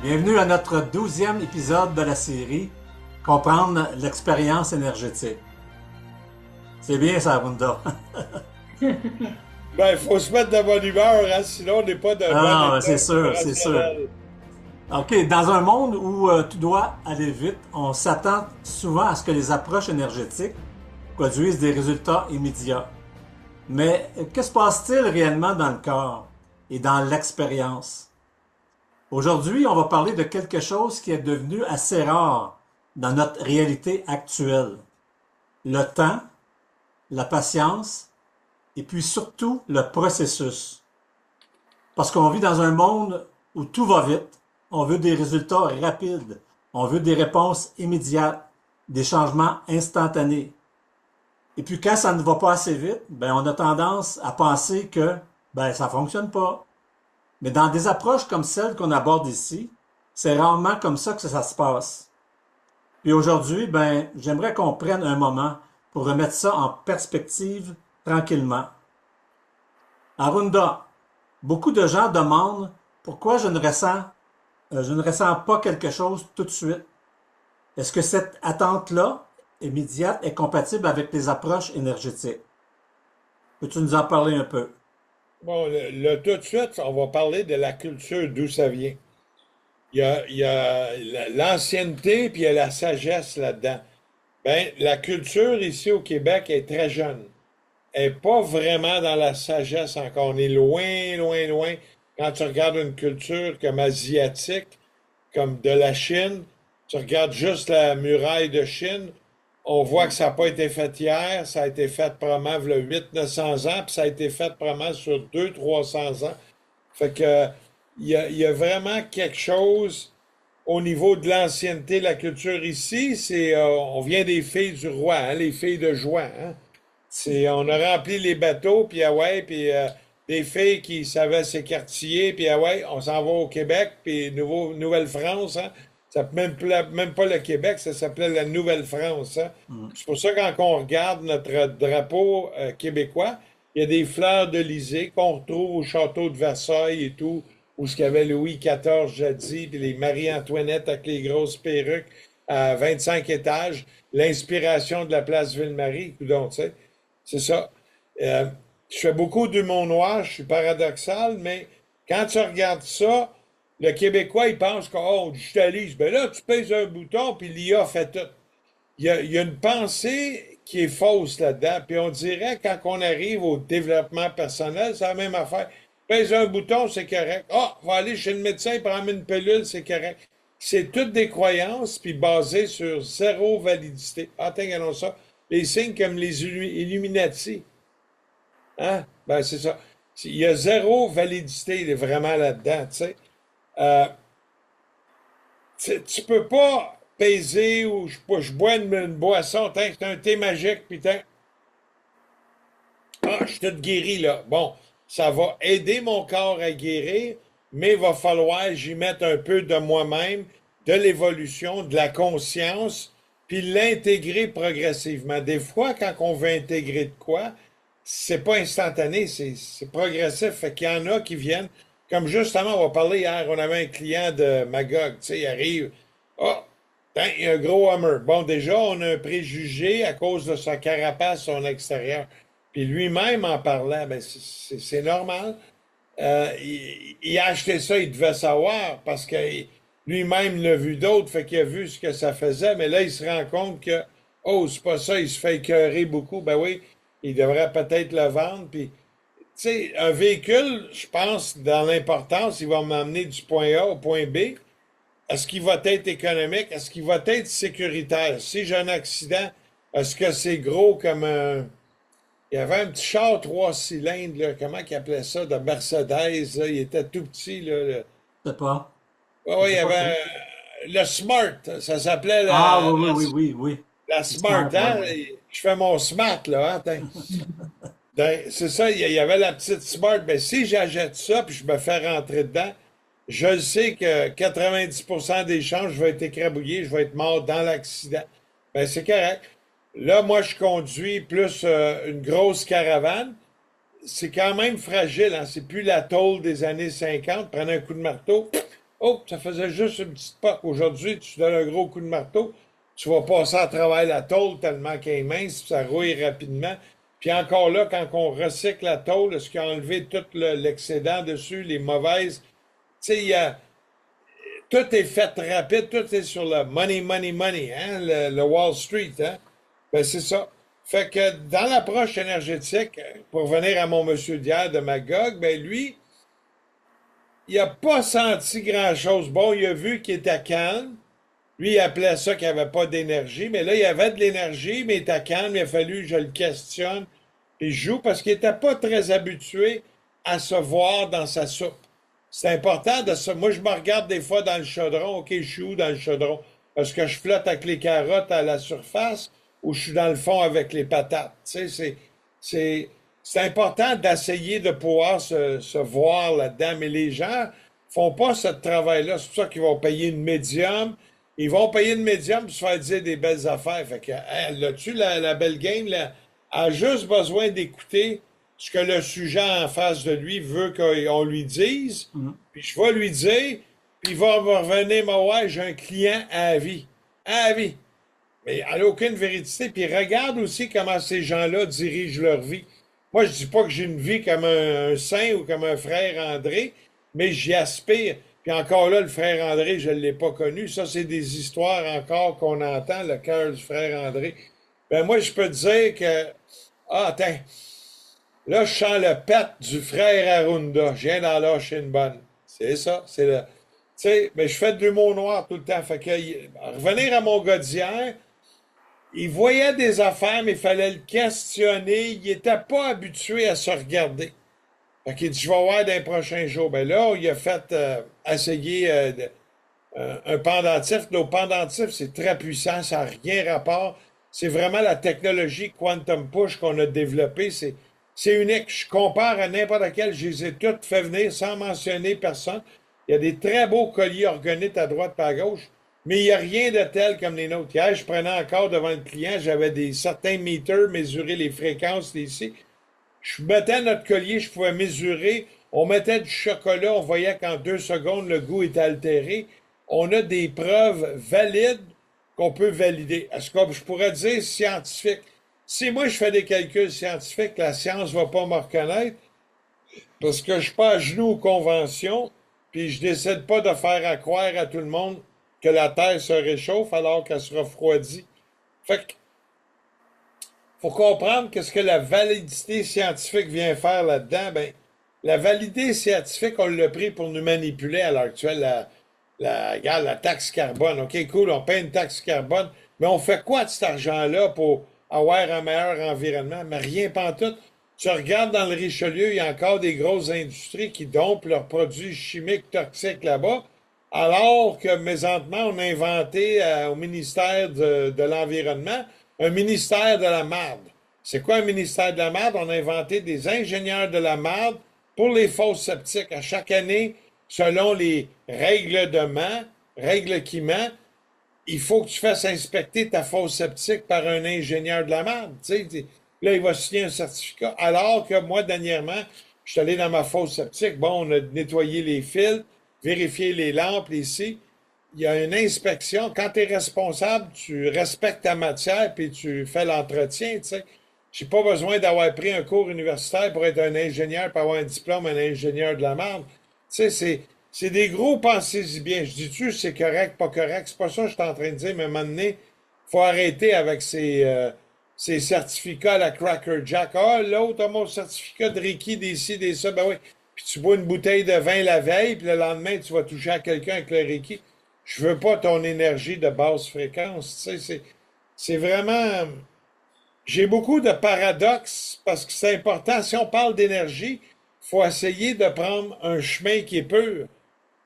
Bienvenue à notre 12e épisode de la série Comprendre l'expérience énergétique. C'est bien ça, Runda. Ben, il faut se mettre de bonne humeur, hein, sinon on n'est pas de bon Ah, c'est état sûr, c'est sûr. vibrationnel. OK, dans un monde où tout doit aller vite, on s'attend souvent à ce que les approches énergétiques produisent des résultats immédiats. Mais que se passe-t-il réellement dans le corps et dans l'expérience? Aujourd'hui, on va parler de quelque chose qui est devenu assez rare dans notre réalité actuelle. Le temps, la patience et puis surtout le processus. Parce qu'on vit dans un monde où tout va vite. On veut des résultats rapides. On veut des réponses immédiates, des changements instantanés. Et puis quand ça ne va pas assez vite, ben on a tendance à penser que ça fonctionne pas. Mais dans des approches comme celle qu'on aborde ici, c'est rarement comme ça que ça se passe. Puis aujourd'hui, j'aimerais qu'on prenne un moment pour remettre ça en perspective tranquillement. Arunda, beaucoup de gens demandent pourquoi je ne ressens pas quelque chose tout de suite. Est-ce que cette attente-là, immédiate, est compatible avec les approches énergétiques? Peux-tu nous en parler un peu? Bon, tout de suite, on va parler de la culture, d'où ça vient. Il y a l'ancienneté, puis il y a la sagesse là-dedans. Ben, la culture ici au Québec est très jeune. Elle n'est pas vraiment dans la sagesse encore. On est loin, loin, loin. Quand tu regardes une culture comme asiatique, comme de la Chine, tu regardes juste la muraille de Chine, on voit que ça n'a pas été fait hier, ça a été fait probablement il y a 800-900 ans, puis ça a été fait probablement sur 200-300 ans. Fait que il y a vraiment quelque chose au niveau de l'ancienneté de la culture ici, on vient des filles du roi, hein, les filles de joie, hein. On a rempli les bateaux, puis ah ouais, puis des filles qui savaient s'écartiller, puis ah ouais, on s'en va au Québec, puis Nouvelle-France, hein. Ça s'appelait même pas le Québec, ça s'appelait la Nouvelle-France, hein. C'est pour ça quand on regarde notre drapeau québécois, il y a des fleurs d'Élysée qu'on retrouve au château de Versailles et tout, où ce qu'il y avait Louis XIV jadis, puis les Marie-Antoinette avec les grosses perruques à 25 étages, l'inspiration de la place Ville-Marie, coudonc, tu sais. C'est ça. Euh, je fais beaucoup d'humour noir, je suis paradoxal, mais quand tu regardes ça, le Québécois, il pense qu'on digitalise. Ben là, tu pèses un bouton, puis l'IA fait tout. Il y a une pensée qui est fausse là-dedans. Puis on dirait, quand on arrive au développement personnel, c'est la même affaire. Pèse un bouton, c'est correct. Ah, va aller chez le médecin, prendre une pilule, c'est correct. C'est toutes des croyances, puis basées sur zéro validité. Ah, regardons ça. Les signes comme les Illuminati. Hein? Ben, c'est ça. Il y a zéro validité vraiment là-dedans, tu sais. Euh, tu peux pas peser ou je bois une boisson, c'est un thé magique, putain. Ah, je suis tout guéri, là. Bon, ça va aider mon corps à guérir, mais il va falloir que j'y mette un peu de moi-même, de l'évolution, de la conscience, puis l'intégrer progressivement. Des fois, quand on veut intégrer de quoi, c'est pas instantané, c'est progressif. Fait qu'il y en a qui viennent, comme justement, on va parler hier, on avait un client de Magog, tu sais, il arrive, ah, tain, il y a un gros Hummer. Bon, déjà, on a un préjugé à cause de sa carapace, son extérieur. Puis lui-même en parlant, ben c'est normal. Il a acheté ça, il devait savoir, parce que lui-même l'a vu d'autres, fait qu'il a vu ce que ça faisait, mais là, il se rend compte que, oh, c'est pas ça, il se fait écœurer beaucoup. Ben oui, il devrait peut-être le vendre. Puis, tu sais, un véhicule, je pense, dans l'importance, il va m'emmener du point A au point B. Est-ce qu'il va être économique? Est-ce qu'il va être sécuritaire? Si j'ai un accident, est-ce que c'est gros comme un... Il y avait un petit char 3 cylindres, là, comment qu'il appelait ça, de Mercedes, là, il était tout petit, là. Je sais pas. Ouais, Je ouais, il y sais pas avait trop. le Smart, ça s'appelait Ah la, oui, oui, la, oui, oui, oui. la Le Smart, smart, oui, hein? oui. Je fais mon Smart, là, hein? Ben, c'est ça, il y avait la petite Smart. Ben, si j'achète ça, puis je me fais rentrer dedans, je le sais que 90% des chances, je vais être écrabouillé, je vais être mort dans l'accident. Ben, c'est correct. Là, moi, je conduis plus une grosse caravane. C'est quand même fragile, hein? C'est plus la tôle des années 50. Prenez un coup de marteau. Oh, ça faisait juste une petite poque. Aujourd'hui, tu donnes un gros coup de marteau, tu vas passer à travers la tôle tellement qu'elle est mince, puis ça rouille rapidement. Puis encore là, quand on recycle la tôle, ce qui a enlevé tout l'excédent dessus, les mauvaises, tu sais, tout est fait rapide, tout est sur le money, money, money, hein, le Wall Street, hein. Ben, c'est ça. Fait que dans l'approche énergétique, pour revenir à mon monsieur d'hier de Magog, ben lui, il a pas senti grand-chose. Bon, il a vu qu'il était calme. Lui, il appelait ça qu'il n'y avait pas d'énergie, mais là, il y avait de l'énergie, mais il était calme. Il a fallu que je le questionne et je joue parce qu'il n'était pas très habitué à se voir dans sa soupe. C'est important de se... Moi, je me regarde des fois dans le chaudron. OK, je suis où dans le chaudron? Est-ce que je flotte avec les carottes à la surface ou je suis dans le fond avec les patates? Tu sais, c'est, c'est important d'essayer de pouvoir se voir là-dedans, mais les gens font pas ce travail-là. C'est pour ça qu'ils vont payer une médium. Ils vont payer une médium pour se faire dire des belles affaires. Fait que, hein, là-dessus, la belle game, là, a juste besoin d'écouter ce que le sujet en face de lui veut qu'on lui dise. Mhm. Puis je vais lui dire, puis il va me revenir, mais ouais, j'ai un client à vie. À vie. Mais elle n'a aucune vérité. Puis regarde aussi comment ces gens-là dirigent leur vie. Moi, je dis pas que j'ai une vie comme un saint ou comme un frère André, mais j'y aspire. Puis encore là, le frère André, je ne l'ai pas connu. Ça, c'est des histoires encore qu'on entend, le cœur du frère André. Ben moi, je peux te dire que, ah, attends, là, je sens le pet du frère Arunda. Je viens d'en lâcher une bonne. C'est ça, c'est le... Tu sais, mais je fais de l'humour noir tout le temps. Fait que, revenir à mon gars d'hier, il voyait des affaires, mais il fallait le questionner. Il n'était pas habitué à se regarder. Fait qu'il dit, je vais voir dans les prochains jours. Ben là, il a fait essayer un pendentif. Le pendentif, c'est très puissant, ça n'a rien rapport. C'est vraiment la technologie Quantum Push qu'on a développée. C'est unique. Je compare à n'importe quel. Je les ai toutes fait venir sans mentionner personne. Il y a des très beaux colliers organites à droite et à gauche, mais il n'y a rien de tel comme les nôtres. Hier, je prenais encore devant le client, j'avais des certains meters, mesurer les fréquences ici. Je mettais notre collier, je pouvais mesurer. On mettait du chocolat, on voyait qu'en 2 secondes, le goût était altéré. On a des preuves valides qu'on peut valider. Est-ce que je pourrais dire scientifique? Si moi je fais des calculs scientifiques, la science ne va pas me reconnaître parce que je ne suis pas à genoux aux conventions, puis je décide pas de faire à croire à tout le monde que la Terre se réchauffe alors qu'elle se refroidit. Fait que faut comprendre qu'est-ce que la validité scientifique vient faire là-dedans. Ben, la validité scientifique, on l'a pris pour nous manipuler à l'heure actuelle. Regarde, la taxe carbone. OK, cool, on paye une taxe carbone. Mais on fait quoi de cet argent-là pour avoir un meilleur environnement? Mais rien pantoute. Tu regardes dans le Richelieu, il y a encore des grosses industries qui dompent leurs produits chimiques toxiques là-bas, alors que présentement, on a inventé au ministère de l'Environnement un ministère de la marde. C'est quoi un ministère de la marde? On a inventé des ingénieurs de la marde pour les fosses septiques. À chaque année, selon les règles qui mentent, il faut que tu fasses inspecter ta fosse septique par un ingénieur de la marde. Tu sais, là, il va signer un certificat. Alors que moi, dernièrement, je suis allé dans ma fosse septique. Bon, on a nettoyé les fils, vérifié les lampes, les scies. Il y a une inspection. Quand tu es responsable, tu respectes ta matière puis tu fais l'entretien, tu sais. J'ai pas besoin d'avoir pris un cours universitaire pour être un ingénieur, pour avoir un diplôme, un ingénieur de la marde. Tu sais, c'est des gros pensez-y bien. Je dis-tu, c'est correct, pas correct. C'est pas ça que je suis en train de dire, mais à un moment donné, faut arrêter avec ces certificats à la Cracker Jack. Ah, l'autre a mon certificat de Reiki, des ci, des ça. Ben oui. Puis tu bois une bouteille de vin la veille, puis le lendemain, tu vas toucher à quelqu'un avec le Reiki. Je veux pas ton énergie de basse fréquence. Tu sais, c'est vraiment. J'ai beaucoup de paradoxes parce que c'est important. Si on parle d'énergie, il faut essayer de prendre un chemin qui est pur.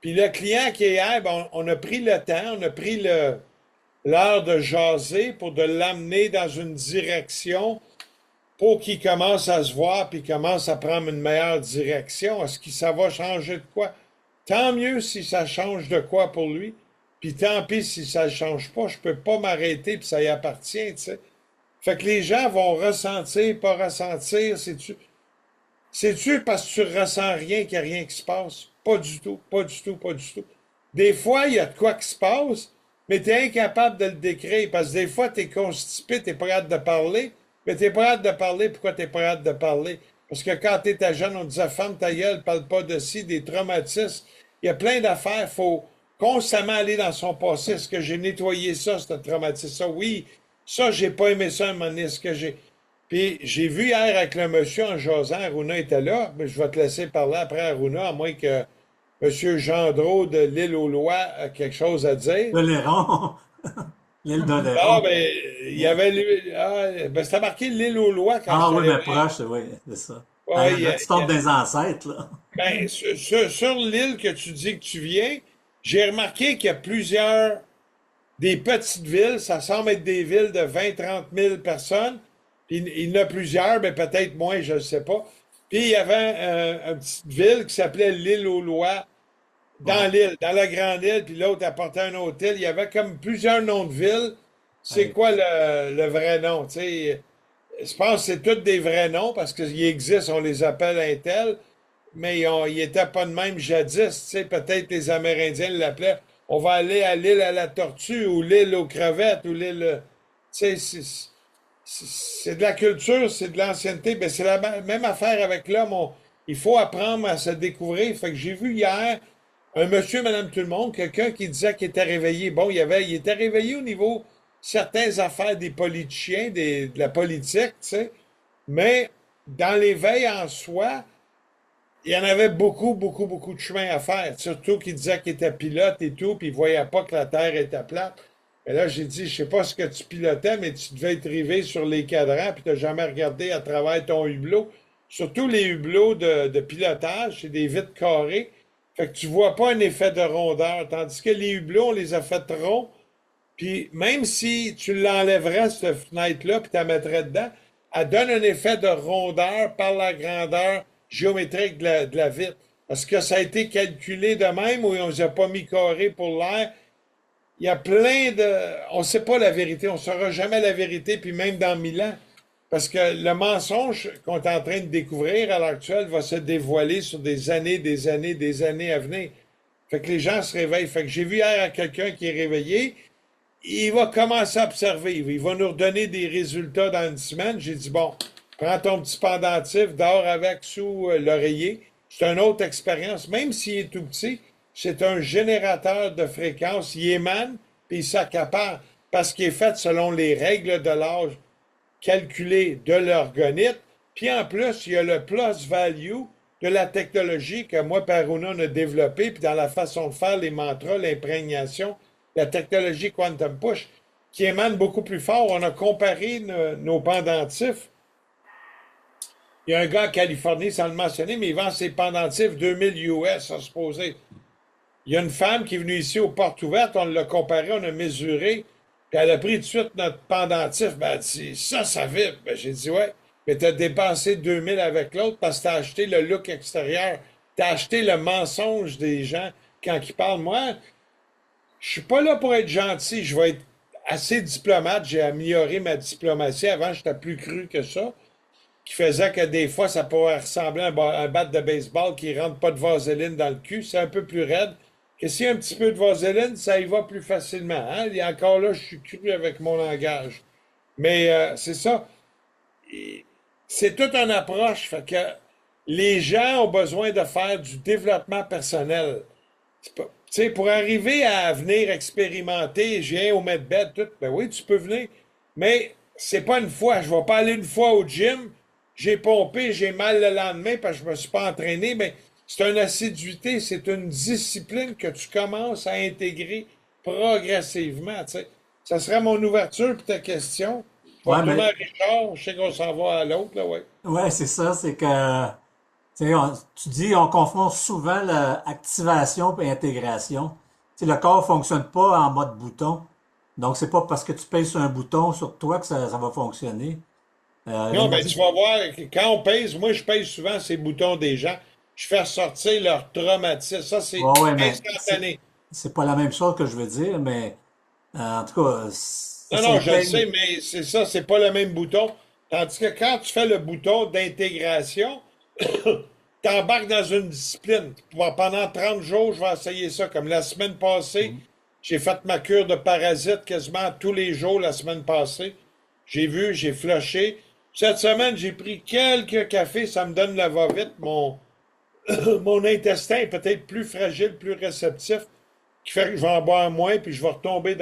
Puis le client qui est hier, ben, on a pris le temps, on a pris l'heure de jaser pour de l'amener dans une direction pour qu'il commence à se voir puis commence à prendre une meilleure direction. Est-ce que ça va changer de quoi? Tant mieux si ça change de quoi pour lui. Puis tant pis si ça ne change pas. Je peux pas m'arrêter puis ça y appartient, tu sais. Fait que les gens vont ressentir, pas ressentir. C'est-tu parce que tu ressens rien qu'il n'y a rien qui se passe? Pas du tout, pas du tout, pas du tout. Des fois, il y a de quoi qui se passe, mais tu es incapable de le décrire parce que des fois, tu es constipé, tu n'es pas hâte de parler, mais tu n'es pas hâte de parler. Pourquoi tu n'es pas hâte de parler? Parce que quand tu étais jeune, on disait ferme ta gueule, parle pas de ci, des traumatismes. Il y a plein d'affaires. Il faut constamment aller dans son passé. Est-ce que j'ai nettoyé ça, ce traumatisme? Ça, oui. Ça, j'ai pas aimé ça un moment donné. Est-ce que j'ai. Puis j'ai vu hier avec le monsieur en jasant, Aruna était là, mais je vais te laisser parler après Aruna, à moins que M. Gendreau de l'île aux Lois a quelque chose à dire. D'Oléron. L'île Ah, d'Oléron. ben, il y avait lui. Ah, ben, c'était marqué l'île aux Lois quand je Ah suis oui, allé mais voir. proche, oui, c'est ça. Ouais, Ah, là, tu tombes des ancêtres, là. ben, sur l'île que tu dis que tu viens, j'ai remarqué qu'il y a plusieurs des petites villes, ça semble être des villes de 20 30 000 personnes. Puis il y en a plusieurs, mais peut-être moins, je ne sais pas. Puis il y avait une petite ville qui s'appelait l'île aux Lois, Ouais. dans l'île, dans la grande île, puis l'autre apportait un autre île. Il y avait comme plusieurs noms de villes. C'est Ouais. quoi le vrai nom? Tu sais, je pense que c'est tous des vrais noms parce qu'ils existent, on les appelle un tel, mais ils n'étaient pas de même jadis. Tu sais, peut-être les Amérindiens l'appelaient. On va aller à l'île à la tortue ou l'île aux crevettes ou l'île. Tu sais, c'est de la culture, c'est de l'ancienneté. Ben, c'est la même affaire avec l'homme. Il faut apprendre à se découvrir. Fait que j'ai vu hier un monsieur, madame, tout le monde, quelqu'un qui disait qu'il était réveillé. Bon, il était réveillé au niveau certaines affaires des politiciens, de la politique, tu sais. Mais dans l'éveil en soi, il y en avait beaucoup, beaucoup, beaucoup de chemin à faire. Surtout qu'il disait qu'il était pilote et tout, puis il voyait pas que la Terre était plate. Et là, j'ai dit, je sais pas ce que tu pilotais, mais tu devais être rivé sur les cadrans, puis tu n'as jamais regardé à travers ton hublot. Surtout les hublots de pilotage, c'est des vitres carrées. Fait que tu vois pas un effet de rondeur. Tandis que les hublots, on les a fait ronds. Puis même si tu l'enlèverais, cette fenêtre-là, puis tu la mettrais dedans, elle donne un effet de rondeur par la grandeur géométrique de la vitre. Est-ce que ça a été calculé de même ou on ne les a pas mis carré pour l'air? Il y a plein de. On ne sait pas la vérité, on ne saura jamais la vérité, puis même dans 1000 ans. Parce que le mensonge qu'on est en train de découvrir à l'heure actuelle va se dévoiler sur des années, des années, des années à venir. Fait que les gens se réveillent. Fait que j'ai vu hier quelqu'un qui est réveillé, il va commencer à observer. Il va nous redonner des résultats dans une semaine. J'ai dit, bon, prends ton petit pendentif, dors avec sous l'oreiller. C'est une autre expérience. Même s'il est tout petit, c'est un générateur de fréquences. Il émane, puis il s'accapare parce qu'il est fait selon les règles de l'âge calculées de l'orgonite. Puis en plus, il y a le plus value de la technologie que moi, Paruna, on a développé, puis dans la façon de faire les mantras, l'imprégnation, la technologie Quantum Push, qui émane beaucoup plus fort. On a comparé nos pendentifs. Il y a un gars en Californie, sans le mentionner, mais il vend ses pendentifs 2000 US, à supposer. Il y a une femme qui est venue ici aux portes ouvertes, on l'a comparé, on a mesuré, puis elle a pris tout de suite notre pendentif. Ben, elle dit, ça vibre. Ben, j'ai dit, ouais, mais tu as dépensé 2000 avec l'autre parce que tu as acheté le look extérieur. Tu as acheté le mensonge des gens quand ils parlent. Moi, je suis pas là pour être gentil, je vais être assez diplomate. J'ai amélioré ma diplomatie. Avant, j'étais plus cru que ça, qui faisait que des fois, ça pourrait ressembler à un bat de baseball qui rentre pas de vaseline dans le cul. C'est un peu plus raide. Que s'il y a un petit peu de vaseline, ça y va plus facilement. Hein? Et encore là, je suis cru avec mon langage. Mais c'est ça. C'est toute une approche. Fait que les gens ont besoin de faire du développement personnel. Tu sais, pour arriver à venir expérimenter, je viens au medbed, tout, ben oui, tu peux venir. Mais c'est pas une fois. Je vais pas aller une fois au gym, j'ai pompé, j'ai mal le lendemain parce que je me suis pas entraîné. Mais c'est une assiduité, c'est une discipline que tu commences à intégrer progressivement. Tu sais. Ça serait mon ouverture pour ta question. Je vais Ouais, retourner à mais Richard, je sais qu'on s'en va à l'autre, là, ouais. ouais, c'est ça, c'est que tu sais, tu dis on confond souvent l'activation et intégration. Tu sais, le corps fonctionne pas en mode bouton. Donc c'est pas parce que tu pèses sur un bouton sur toi que ça va fonctionner. Non, ben L'énergie. tu vas voir, quand on pèse, moi je pèse souvent ces boutons des gens, je fais sortir leur traumatisme. Ça, c'est Ouais, ouais, mais instantané. c'est pas la même chose que je veux dire, mais en tout cas, ça Non, non, je le s'intègre. sais, mais c'est ça, c'est pas le même bouton. Tandis que quand tu fais le bouton d'intégration, t'embarques dans une discipline. Pendant 30 jours, je vais essayer ça. Comme la semaine passée, Mhm. j'ai fait ma cure de parasites quasiment tous les jours la semaine passée. J'ai vu, j'ai flushé. Cette semaine, j'ai pris quelques cafés, ça me donne la va-vite. Mon intestin est peut-être plus fragile, plus réceptif, qui fait que je vais en boire moins, puis je vais retomber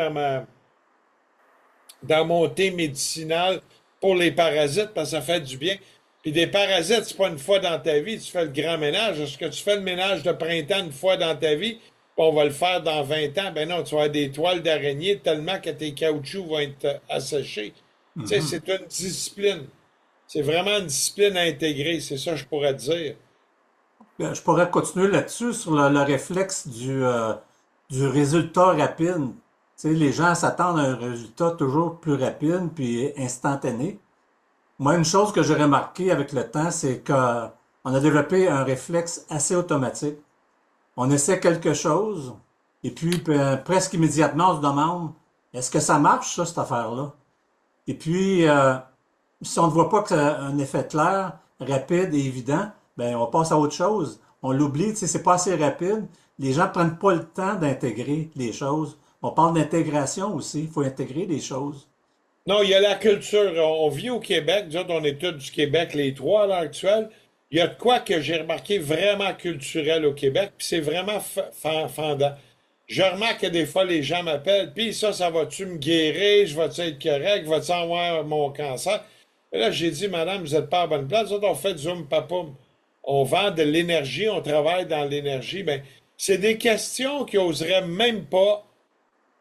dans mon thé médicinal pour les parasites, parce que ça fait du bien. Puis des parasites, c'est pas une fois dans ta vie, tu fais le grand ménage. Est-ce que tu fais le ménage de printemps une fois dans ta vie, puis on va le faire dans 20 ans? Ben non, tu vas avoir des toiles d'araignée tellement que tes caoutchoucs vont être asséchés. Tu sais, Mhm. c'est une discipline. C'est vraiment une discipline à intégrer, c'est ça que je pourrais te dire. Je pourrais continuer là-dessus sur le réflexe du résultat rapide. Tu sais, les gens s'attendent à un résultat toujours plus rapide puis instantané. Moi, une chose que j'ai remarqué avec le temps, c'est qu'on a développé un réflexe assez automatique. On essaie quelque chose et puis presque immédiatement, on se demande, est-ce que ça marche, ça, cette affaire-là? Et puis, si on ne voit pas que ça a un effet clair, rapide et évident, ben on passe à autre chose. On l'oublie, tu sais, c'est pas assez rapide. Les gens prennent pas le temps d'intégrer les choses. On parle d'intégration aussi. Il faut intégrer les choses. Non, il y a la culture. On vit au Québec. Nous autres, on est tous du Québec, les trois à l'heure actuelle. Il y a de quoi que j'ai remarqué vraiment culturel au Québec, puis c'est vraiment fendant. Je remarque que des fois, les gens m'appellent, puis ça va-tu me guérir? Je vais-tu être correct? Va-tu avoir mon cancer? Et là, j'ai dit, madame, vous n'êtes pas à la bonne place. Nous autres, on fait du zoom papoum. On vend de l'énergie, on travaille dans l'énergie. Ben, c'est des questions qu'ils n'oseraient même pas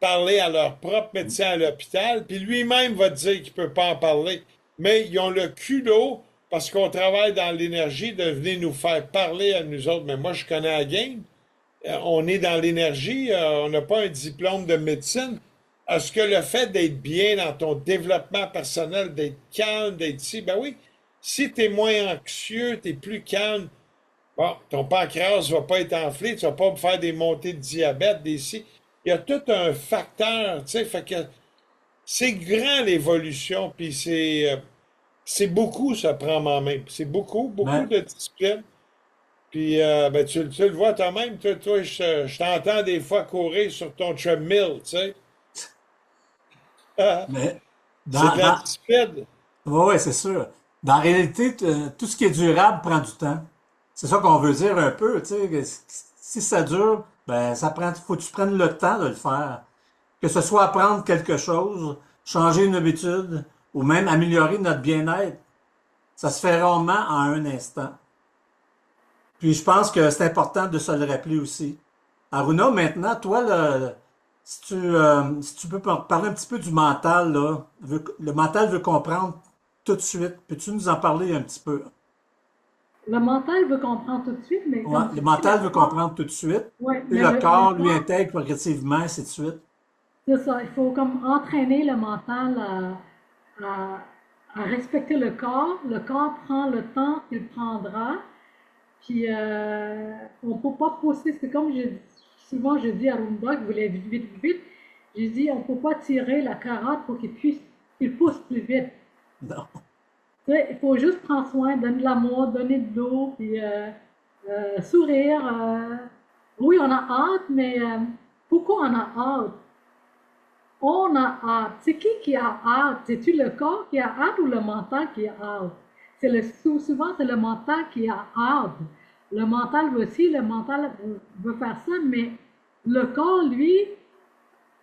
parler à leur propre médecin à l'hôpital, puis lui-même va te dire qu'il ne peut pas en parler. Mais ils ont le culot, parce qu'on travaille dans l'énergie, de venir nous faire parler à nous autres. Mais moi, je connais la game. On est dans l'énergie, on n'a pas un diplôme de médecine. Est-ce que le fait d'être bien dans ton développement personnel, d'être calme, d'être ici, ben oui, si tu es moins anxieux, tu es plus calme, bon, ton pancréas ne va pas être enflé, tu ne vas pas me faire des montées de diabète, des ci. Il y a tout un facteur, tu sais, fait que c'est grand l'évolution, puis c'est beaucoup se prendre en main. C'est beaucoup, beaucoup Mais, de discipline. Puis ben, tu le vois toi-même, toi, je t'entends des fois courir sur ton treadmill, tu sais. mais C'est dans, de la dans, discipline. ouais, ouais, c'est sûr. Dans la réalité, tout ce qui est durable prend du temps. C'est ça qu'on veut dire un peu, tu sais. Si ça dure, ben, faut que tu prennes le temps de le faire. Que ce soit apprendre quelque chose, changer une habitude, ou même améliorer notre bien-être. Ça se fait rarement en un instant. Puis je pense que c'est important de se le rappeler aussi. Aruna, maintenant, toi, si tu peux parler un petit peu du mental, là, le mental veut comprendre tout de suite. Peux-tu nous en parler un petit peu? Le mental veut comprendre tout de suite, mais Ouais, comme le tu dis, le mental veut corps, comprendre tout de suite, ouais, puis mais le le corps lui corps, intègre progressivement, ainsi de suite. c'est ça. Il faut comme entraîner le mental à, à respecter le corps. Le corps prend le temps qu'il prendra. Puis on ne peut pas pousser. C'est comme souvent je dis à Rumba qui voulait vite, vite, vite. Je dis on ne peut pas tirer la carotte pour qu'il pousse plus vite. Non. Tu sais, il faut juste prendre soin, donner de l'amour, donner de l'eau, puis sourire. Oui, on a hâte, mais pourquoi on a hâte? On a hâte. C'est qui a hâte? C'est-tu le corps qui a hâte ou le mental qui a hâte? Souvent, c'est le mental qui a hâte. Le mental veut aussi, le mental veut faire ça, mais le corps, lui,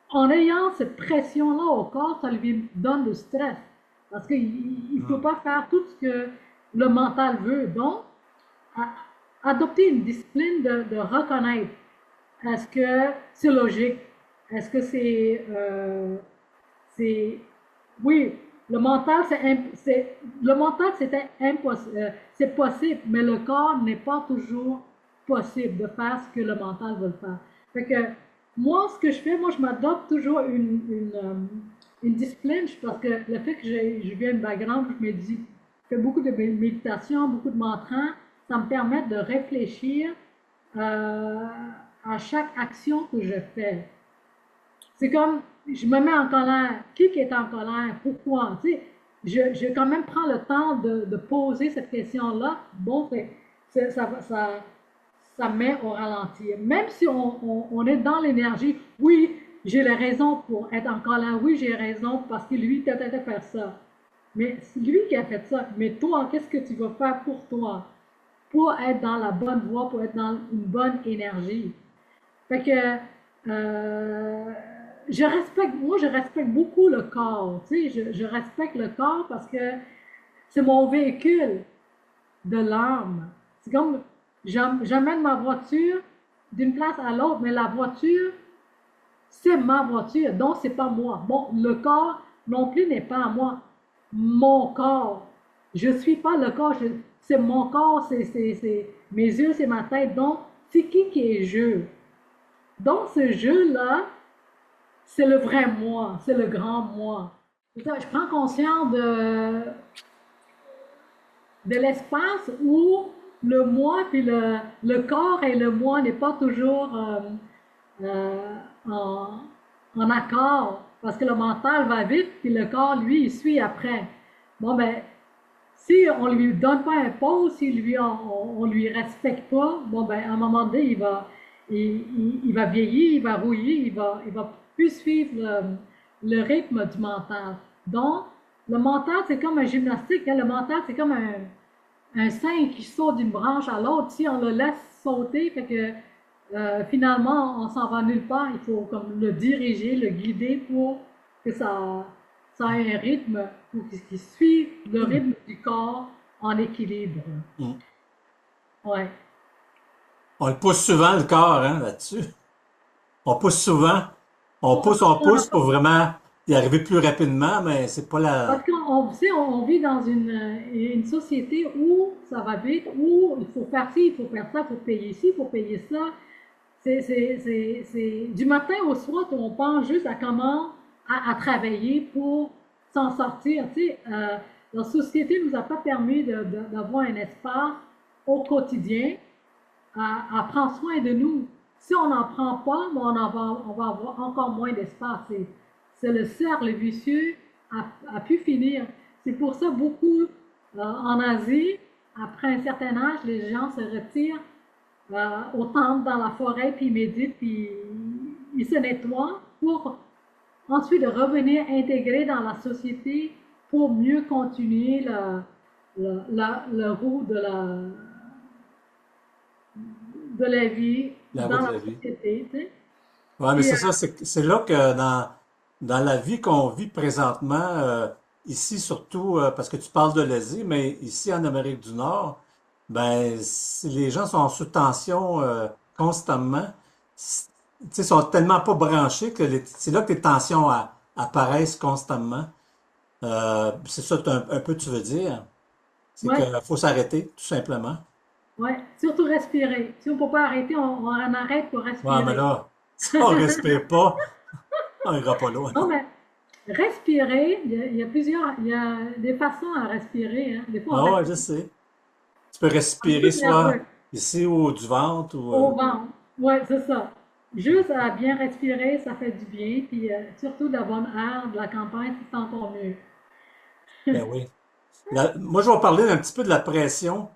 en ayant cette pression-là au corps, ça lui donne du stress. Parce qu'il ne peut Hmm. pas faire tout ce que le mental veut. Donc, adopter une discipline de reconnaître. Est-ce que c'est logique? Est-ce que c'est, oui, le mental, le mental, c'était impossible, c'est possible, mais le corps n'est pas toujours possible de faire ce que le mental veut faire. Fait que, moi, ce que je fais, moi, je m'adopte toujours une discipline, parce que le fait que je viens de background, je me dis, je fais beaucoup de méditation, beaucoup de mantras, ça me permet de réfléchir euh, à chaque action que je fais. C'est comme, je me mets en colère. Qui est en colère? Pourquoi? Tu sais, je quand même prends le temps de poser cette question-là. Bon, ça met au ralenti. Même si on est dans l'énergie, oui, j'ai la raison pour être encore là, oui, j'ai raison parce que lui, t'a faire ça. Mais c'est lui qui a fait ça. Mais toi, qu'est-ce que tu vas faire pour toi? Pour être dans la bonne voie, pour être dans une bonne énergie. Fait que moi je respecte beaucoup le corps, tu sais, je respecte le corps parce que c'est mon véhicule de l'âme. C'est comme j'amène ma voiture d'une place à l'autre, mais la voiture, c'est ma voiture, donc c'est pas moi. Bon, le corps non plus n'est pas à moi. Mon corps. Je suis pas le corps, c'est mon corps, c'est mes yeux, c'est ma tête. Donc, c'est qui est je? Donc, ce jeu-là, c'est le vrai moi, c'est le grand moi. Je prends conscience de l'espace où le moi puis le corps et le moi n'est pas toujours euh, en, en accord parce que le mental va vite puis le corps, lui, il suit après. Bon, ben, si on lui donne pas un pause, si on lui respecte pas, bon, ben, à un moment donné, il va vieillir, il va rouiller, il va plus suivre le rythme du mental. Donc, le mental, c'est comme un gymnastique, hein. Le mental, c'est comme un singe qui saute d'une branche à l'autre. Si on le laisse sauter, fait que finalement, on s'en va nulle part. Il faut comme le diriger, le guider pour que ça ait un rythme, pour qu'il suive le rythme du corps en équilibre. Mm. Ouais. On le pousse souvent, le corps, hein, là-dessus. On pousse souvent. On pousse pour vraiment y arriver plus rapidement, mais c'est pas Parce la... qu'on tu sais, on vit dans une société où ça va vite, où il faut faire ci, il faut faire ça, il faut payer ci, il faut payer ça. Du matin au soir, on pense juste à comment à travailler pour s'en sortir. Tu sais, la société ne nous a pas permis d'avoir un espace au quotidien à prendre soin de nous. Si on n'en prend pas, ben on va avoir encore moins d'espace. C'est le cercle vicieux à pu finir. C'est pour ça beaucoup en Asie, après un certain âge, les gens se retirent au temple, dans la forêt, puis ils méditent, puis ils se nettoient pour ensuite revenir intégrer dans la société pour mieux continuer le roue de la vie la route dans de la la vie. société. Tu sais. Ouais, mais Puis, c'est ça, c'est là que dans la vie qu'on vit présentement, ici surtout, parce que tu parles de l'Asie, mais ici en Amérique du Nord, ben, les gens sont sous tension constamment. Tu sais, sont tellement pas branchés que c'est là que les tensions apparaissent constamment. C'est ça un peu tu veux dire. C'est ouais, qu'il faut s'arrêter, tout simplement. ouais, surtout respirer. Si on ne peut pas arrêter, on en arrête pour Ouais, mais respirer. là, si on respire pas, on ira pas loin. Non, mais respirer, il y a des façons à respirer. Hein. Des fois, on Ah ouais, respire je sais. Tu peux un respirer peu soit nerveux. ici ou du ventre ou Au ventre. Ouais, c'est ça. Juste à bien respirer, ça fait du bien. Puis surtout de la bonne air de la campagne, c'est encore mieux. ben oui. Moi, je vais parler un petit peu de la pression.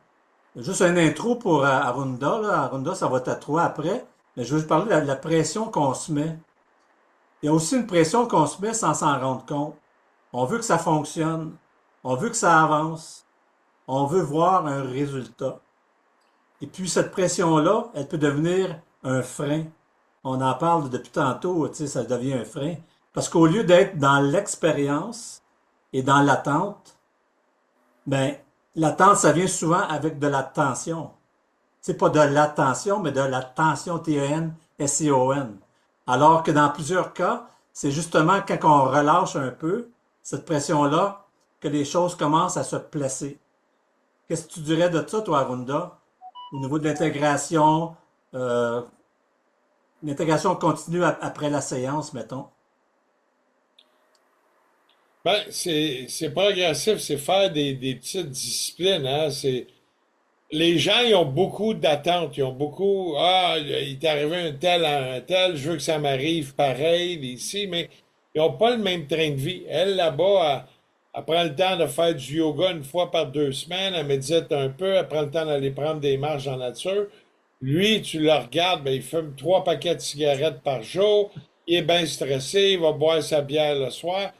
Juste une intro pour Arunda, là. Arunda, ça va être à toi après. Mais je veux juste parler de la pression qu'on se met. Il y a aussi une pression qu'on se met sans s'en rendre compte. On veut que ça fonctionne. On veut que ça avance. On veut voir un résultat. Et puis cette pression-là, elle peut devenir un frein. On en parle depuis tantôt, tu sais, ça devient un frein. Parce qu'au lieu d'être dans l'expérience et dans l'attente, ben, l'attente, ça vient souvent avec de la tension. C'est pas de l'attention, mais de la tension, T-E-N-S-I-O-N. Alors que dans plusieurs cas, c'est justement quand on relâche un peu cette pression-là que les choses commencent à se placer. Qu'est-ce que tu dirais de ça, toi, Arunda, au niveau de l'intégration, euh, l'intégration continue après la séance, mettons? Ben, c'est progressif, c'est faire des petites disciplines, hein. Les gens, ils ont beaucoup d'attentes, ils ont beaucoup, ah, il t'est arrivé un tel, je veux que ça m'arrive pareil, ici, mais ils n'ont pas le même train de vie. Elle, là-bas, Elle prend le temps de faire du yoga une fois par 2 semaines, elle médite un peu, elle prend le temps d'aller prendre des marches en nature. Lui, tu le regardes, ben, il fume 3 paquets de cigarettes par jour, il est bien stressé, il va boire sa bière le soir.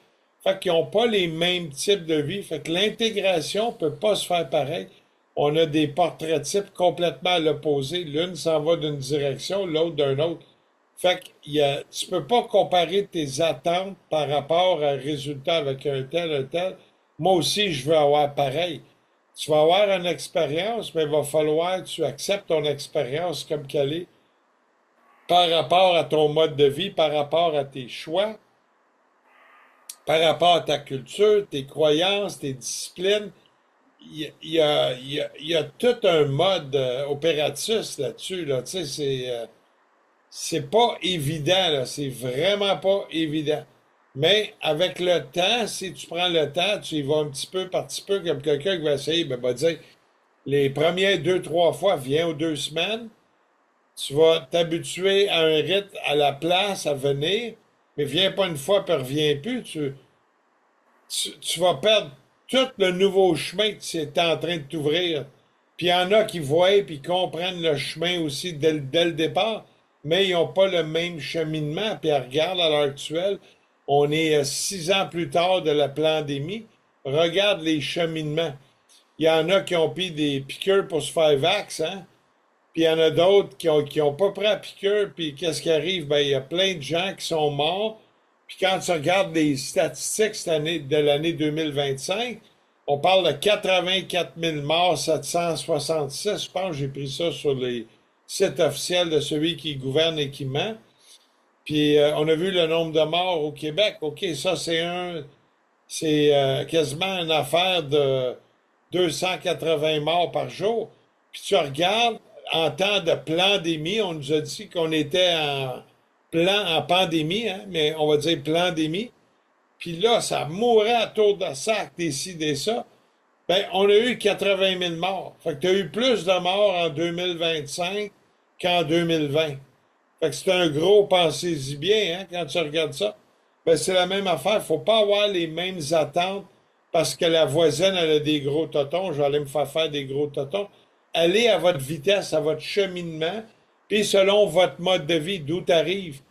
Fait qu'ils n'ont pas les mêmes types de vie. Fait que l'intégration peut pas se faire pareil. On a des portraits types complètement à l'opposé. L'une s'en va d'une direction, l'autre d'un autre. Fait que tu peux pas comparer tes attentes par rapport à un résultat avec un tel. Moi aussi, je veux avoir pareil. Tu vas avoir une expérience, mais il va falloir que tu acceptes ton expérience comme qu'elle est par rapport à ton mode de vie, par rapport à tes choix, par rapport à ta culture, tes croyances, tes disciplines. Il y a tout un mode opératus là-dessus, là. Tu sais, c'est pas évident, là. C'est vraiment pas évident. Mais avec le temps, si tu prends le temps, tu y vas un petit peu par petit peu, comme quelqu'un qui va essayer, ben, va dire, les premières 2, 3 fois, viens aux 2 semaines, tu vas t'habituer à un rythme, à la place, à venir, mais viens pas une fois, puis reviens plus. Tu vas perdre tout le nouveau chemin que tu es en train de t'ouvrir. Puis il y en a qui voient puis comprennent le chemin aussi dès le départ, mais ils n'ont pas le même cheminement. Puis regarde à l'heure actuelle, on est 6 ans plus tard de la pandémie. Regarde les cheminements. Il y en a qui ont pris des piqûres pour se faire vax, hein? Puis il y en a d'autres qui ont pas pris la piqûre, puis qu'est-ce qui arrive? Ben, il y a plein de gens qui sont morts. Puis quand tu regardes les statistiques cette année, de l'année 2025, on parle de 84 000 morts, 766. Je pense que j'ai pris ça sur les sites officiels de celui qui gouverne et qui ment. Puis on a vu le nombre de morts au Québec. OK, ça c'est quasiment une affaire de 280 morts par jour. Puis tu regardes, en temps de pandémie, on nous a dit qu'on était en pandémie, hein, mais on va dire pandémie. Puis là, ça mourait à tour de sac, des ci, des ça. Ben, on a eu 80 000 morts. Fait que tu as eu plus de morts en 2025 qu'en 2020. Fait que c'est un gros, pensez-y bien, hein, quand tu regardes ça. Ben, c'est la même affaire. Faut pas avoir les mêmes attentes parce que la voisine, elle a des gros totons. Je vais aller me faire des gros totons. Allez à votre vitesse, à votre cheminement, puis selon votre mode de vie, d'où tu arrives.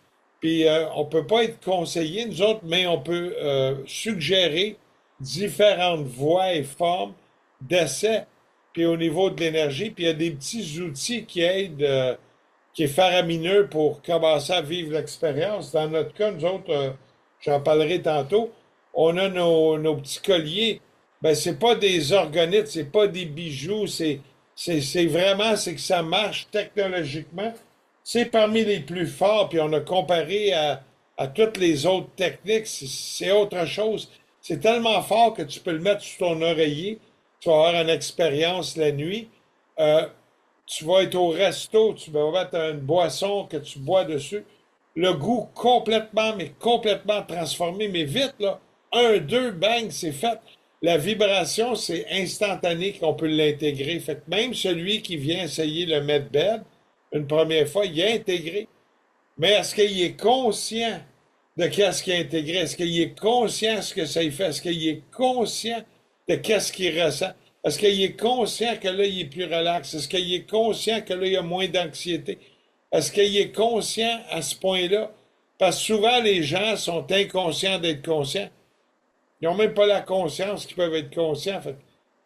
Puis on peut pas être conseillé, nous autres, mais on peut suggérer différentes voies et formes d'essai. Puis au niveau de l'énergie, puis il y a des petits outils qui aident, qui est faramineux pour commencer à vivre l'expérience. Dans notre cas, nous autres, j'en parlerai tantôt, on a nos petits colliers. Ben, c'est pas des organites, c'est pas des bijoux, c'est vraiment, c'est que ça marche technologiquement. C'est parmi les plus forts, puis on a comparé à toutes les autres techniques, c'est autre chose. C'est tellement fort que tu peux le mettre sur ton oreiller, tu vas avoir une expérience la nuit. Euh, Tu vas être au resto, tu vas mettre une boisson que tu bois dessus. Le goût complètement, mais complètement transformé, mais vite, là. Un, deux, bang, c'est fait. La vibration, c'est instantané qu'on peut l'intégrer. Fait que même celui qui vient essayer le medbed, une première fois, il est intégré. Mais est-ce qu'il est conscient de qu'est-ce qu'il a intégré? Est-ce qu'il est conscient de ce que ça y fait? Est-ce qu'il est conscient de qu'est-ce qu'il ressent? Est-ce qu'il est conscient que là, il est plus relax? Est-ce qu'il est conscient que là, il y a moins d'anxiété? Est-ce qu'il est conscient à ce point-là? Parce que souvent, les gens sont inconscients d'être conscients. Ils n'ont même pas la conscience qu'ils peuvent être conscients. Fait que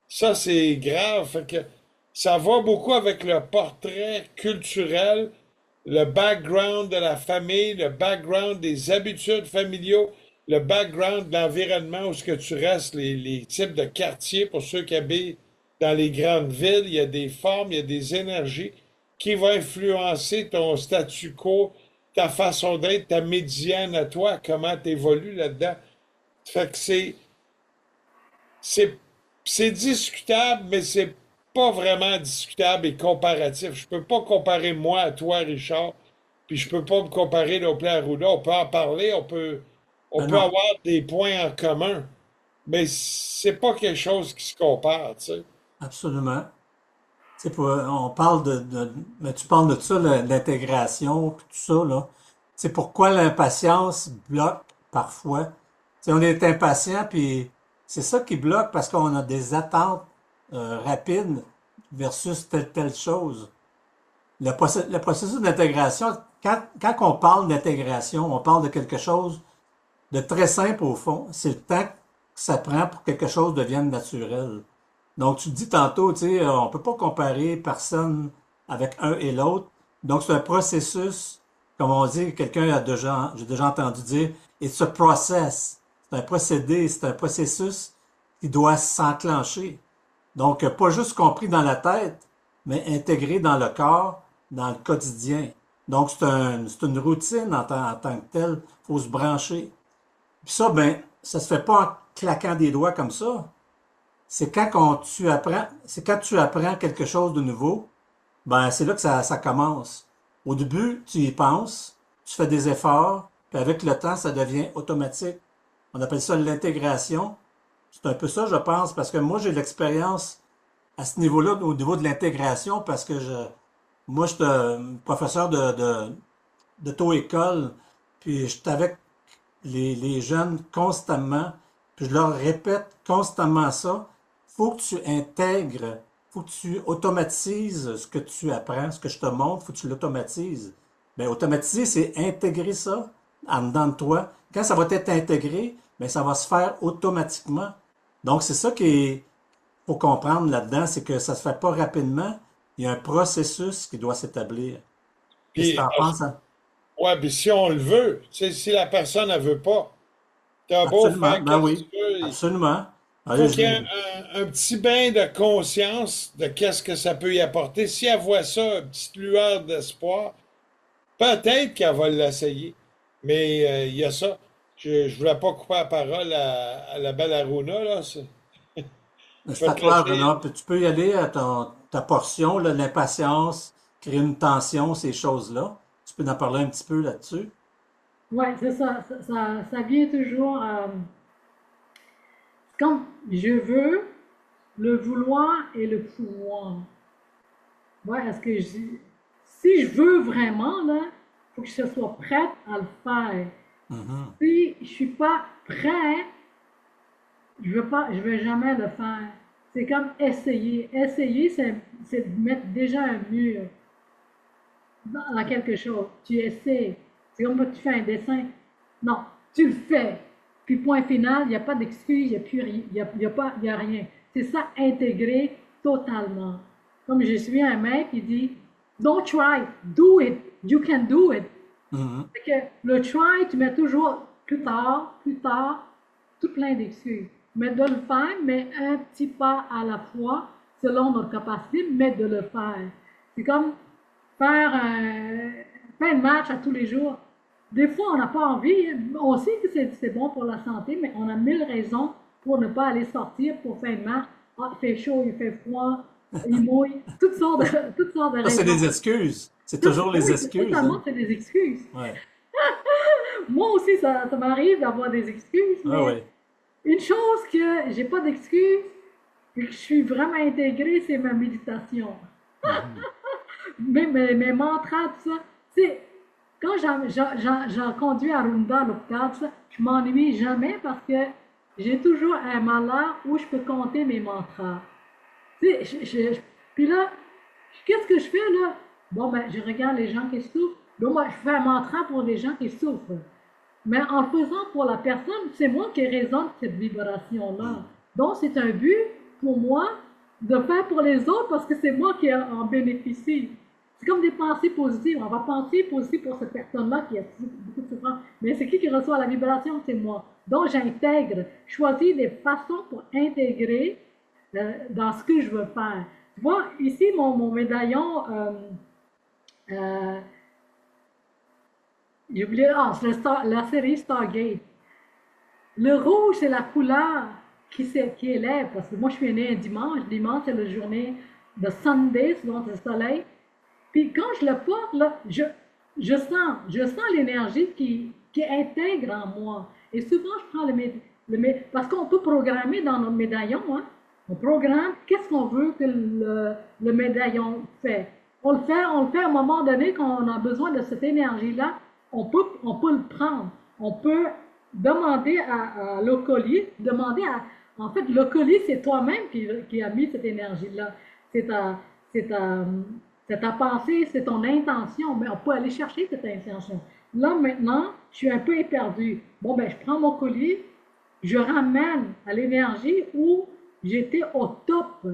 ça, c'est grave. Fait que ça va beaucoup avec le portrait culturel, le background de la famille, le background des habitudes familiaux, le background de l'environnement où ce que tu restes, les types de quartiers pour ceux qui habitent dans les grandes villes, il y a des formes, il y a des énergies qui vont influencer ton statu quo, ta façon d'être, ta médiane à toi, comment tu évolues là-dedans. Fait que c'est, c'est discutable, mais c'est pas vraiment discutable et comparatif. Je peux pas comparer moi à toi, Richard, puis je peux pas me comparer non plus à Arruda. On peut en parler, on Ben peut non, avoir des points en commun, mais c'est pas quelque chose qui se compare, tu sais. absolument. Tu sais, on parle mais tu parles de ça, l'intégration, puis tout ça, là. C'est pourquoi l'impatience bloque parfois. Tu sais, on est impatient, puis c'est ça qui bloque parce qu'on a des attentes rapides versus telle chose. Le processus d'intégration, quand on parle d'intégration, on parle de quelque chose de très simple au fond. C'est le temps que ça prend pour que quelque chose devienne naturel. Donc, tu te dis tantôt, tu sais, on peut pas comparer personne avec un et l'autre. Donc, c'est un processus, comme on dit, j'ai déjà entendu dire, it's a process. C'est un procédé, c'est un processus qui doit s'enclencher. Donc, pas juste compris dans la tête, mais intégré dans le corps, dans le quotidien. Donc, c'est une routine en tant que telle. Faut se brancher. Puis ça, ben, ça se fait pas en claquant des doigts comme ça. C'est quand tu apprends quelque chose de nouveau, ben, c'est là que ça commence. Au début, tu y penses, tu fais des efforts, puis avec le temps, ça devient automatique. On appelle ça l'intégration. C'est un peu ça, je pense, parce que moi, j'ai de l'expérience à ce niveau-là, au niveau de l'intégration, parce que moi, je suis professeur d'auto-école, puis je suis avec les jeunes constamment, puis je leur répète constamment ça. Faut que tu intègres, faut que tu automatises ce que tu apprends, ce que je te montre, faut que tu l'automatises. Ben, automatiser, c'est intégrer ça en dedans de toi. Quand ça va être intégré, ben, ça va se faire automatiquement. Donc, c'est ça qu'il faut comprendre là-dedans, c'est que ça se fait pas rapidement. Il y a un processus qui doit s'établir. Qu'est-ce que tu Puis, en penses, hein? ouais, puis si on le veut, tu sais, si la personne ne veut pas, t'as beau Absolument, faire ben qu'est-ce que oui, tu veux, il absolument. faut Allez, qu'il y ait un petit bain de conscience de qu'est-ce que ça peut y apporter. Si elle voit ça, une petite lueur d'espoir, peut-être qu'elle va l'essayer. Mais il y a ça. Je voulais pas couper la parole à la belle Aruna, là. Je c'est vais à te toi, laisser. Renaud. Puis tu peux y aller à ta portion, là, l'impatience, créer une tension, ces choses-là. Tu peux en parler un petit peu là-dessus. Ouais, c'est ça. Ça vient toujours. Comme je veux, le vouloir et le pouvoir. Ouais, est-ce que si je veux vraiment, là, il faut que je sois prête à le faire. Mhm. Si je suis pas prêt, je vais jamais le faire. C'est comme essayer. Essayer, c'est mettre déjà un mur dans quelque chose. Tu essaies. C'est comme quand tu fais un dessin. Non, tu le fais. Puis point final, il n'y a pas d'excuse, il n'y a plus rien. Il y a rien. C'est ça intégré totalement. Comme je suis un mec qui dit, don't try, do it. You can do it. Mhm. Fait que le try, tu mets toujours plus tard, tout plein d'excuses. Mais de le faire, mais un petit pas à la fois, selon notre capacité, mais de le faire. C'est comme faire un match à tous les jours. Des fois, on n'a pas envie. On sait que c'est bon pour la santé, mais on a mille raisons pour ne pas aller sortir pour faire un match. Ah, il fait chaud, il fait froid, il mouille. Toutes sortes de Ça, c'est raisons. des excuses. C'est toujours les Oui, excuses, totalement, hein? c'est des excuses. Ouais. Moi aussi, ça m'arrive d'avoir des excuses, Ah mais oui. une chose que j'ai pas d'excuses et que je suis vraiment intégrée, c'est ma méditation. Mhm. Mes mantras, tout ça. Tu sais, quand j'en conduis à Rumba, à l'hôpital, tout ça, je m'ennuie jamais parce que j'ai toujours un malheur où je peux compter mes mantras. Tu sais, puis là, qu'est-ce que je fais là? Bon, ben, je regarde les gens qui souffrent. Donc, moi, je fais un mantra pour les gens qui souffrent. Mais en le faisant pour la personne, c'est moi qui résonne cette vibration-là. Donc, c'est un but pour moi de faire pour les autres parce que c'est moi qui en bénéficie. C'est comme des pensées positives. On va penser positif pour cette personne-là qui a beaucoup de souffrance. Mais c'est qui reçoit la vibration? C'est moi. Donc, j'intègre, choisis des façons pour intégrer dans ce que je veux faire. Tu vois, ici, mon médaillon, euh, j'ai oublié, ah, c'est la série Stargate. Le rouge, c'est la couleur qui élève, parce que moi, je suis née un dimanche. Dimanche, c'est la journée de Sunday, souvent c'est le soleil. Puis quand je le porte, là, je sens l'énergie qui intègre en moi. Et souvent, je prends parce qu'on peut programmer dans notre médaillon, hein. On programme qu'est-ce qu'on veut que le médaillon fait. On le fait à un moment donné quand on a besoin de cette énergie-là, on peut le prendre. On peut demander à l'ocolier, demander En fait, le colis, c'est toi-même qui a mis cette énergie-là. C'est ta, c'est ta, c'est ta pensée, c'est ton intention. Mais on peut aller chercher cette intention. Là, maintenant, je suis un peu éperdu. Bon, ben, je prends mon colis, je ramène à l'énergie où j'étais au top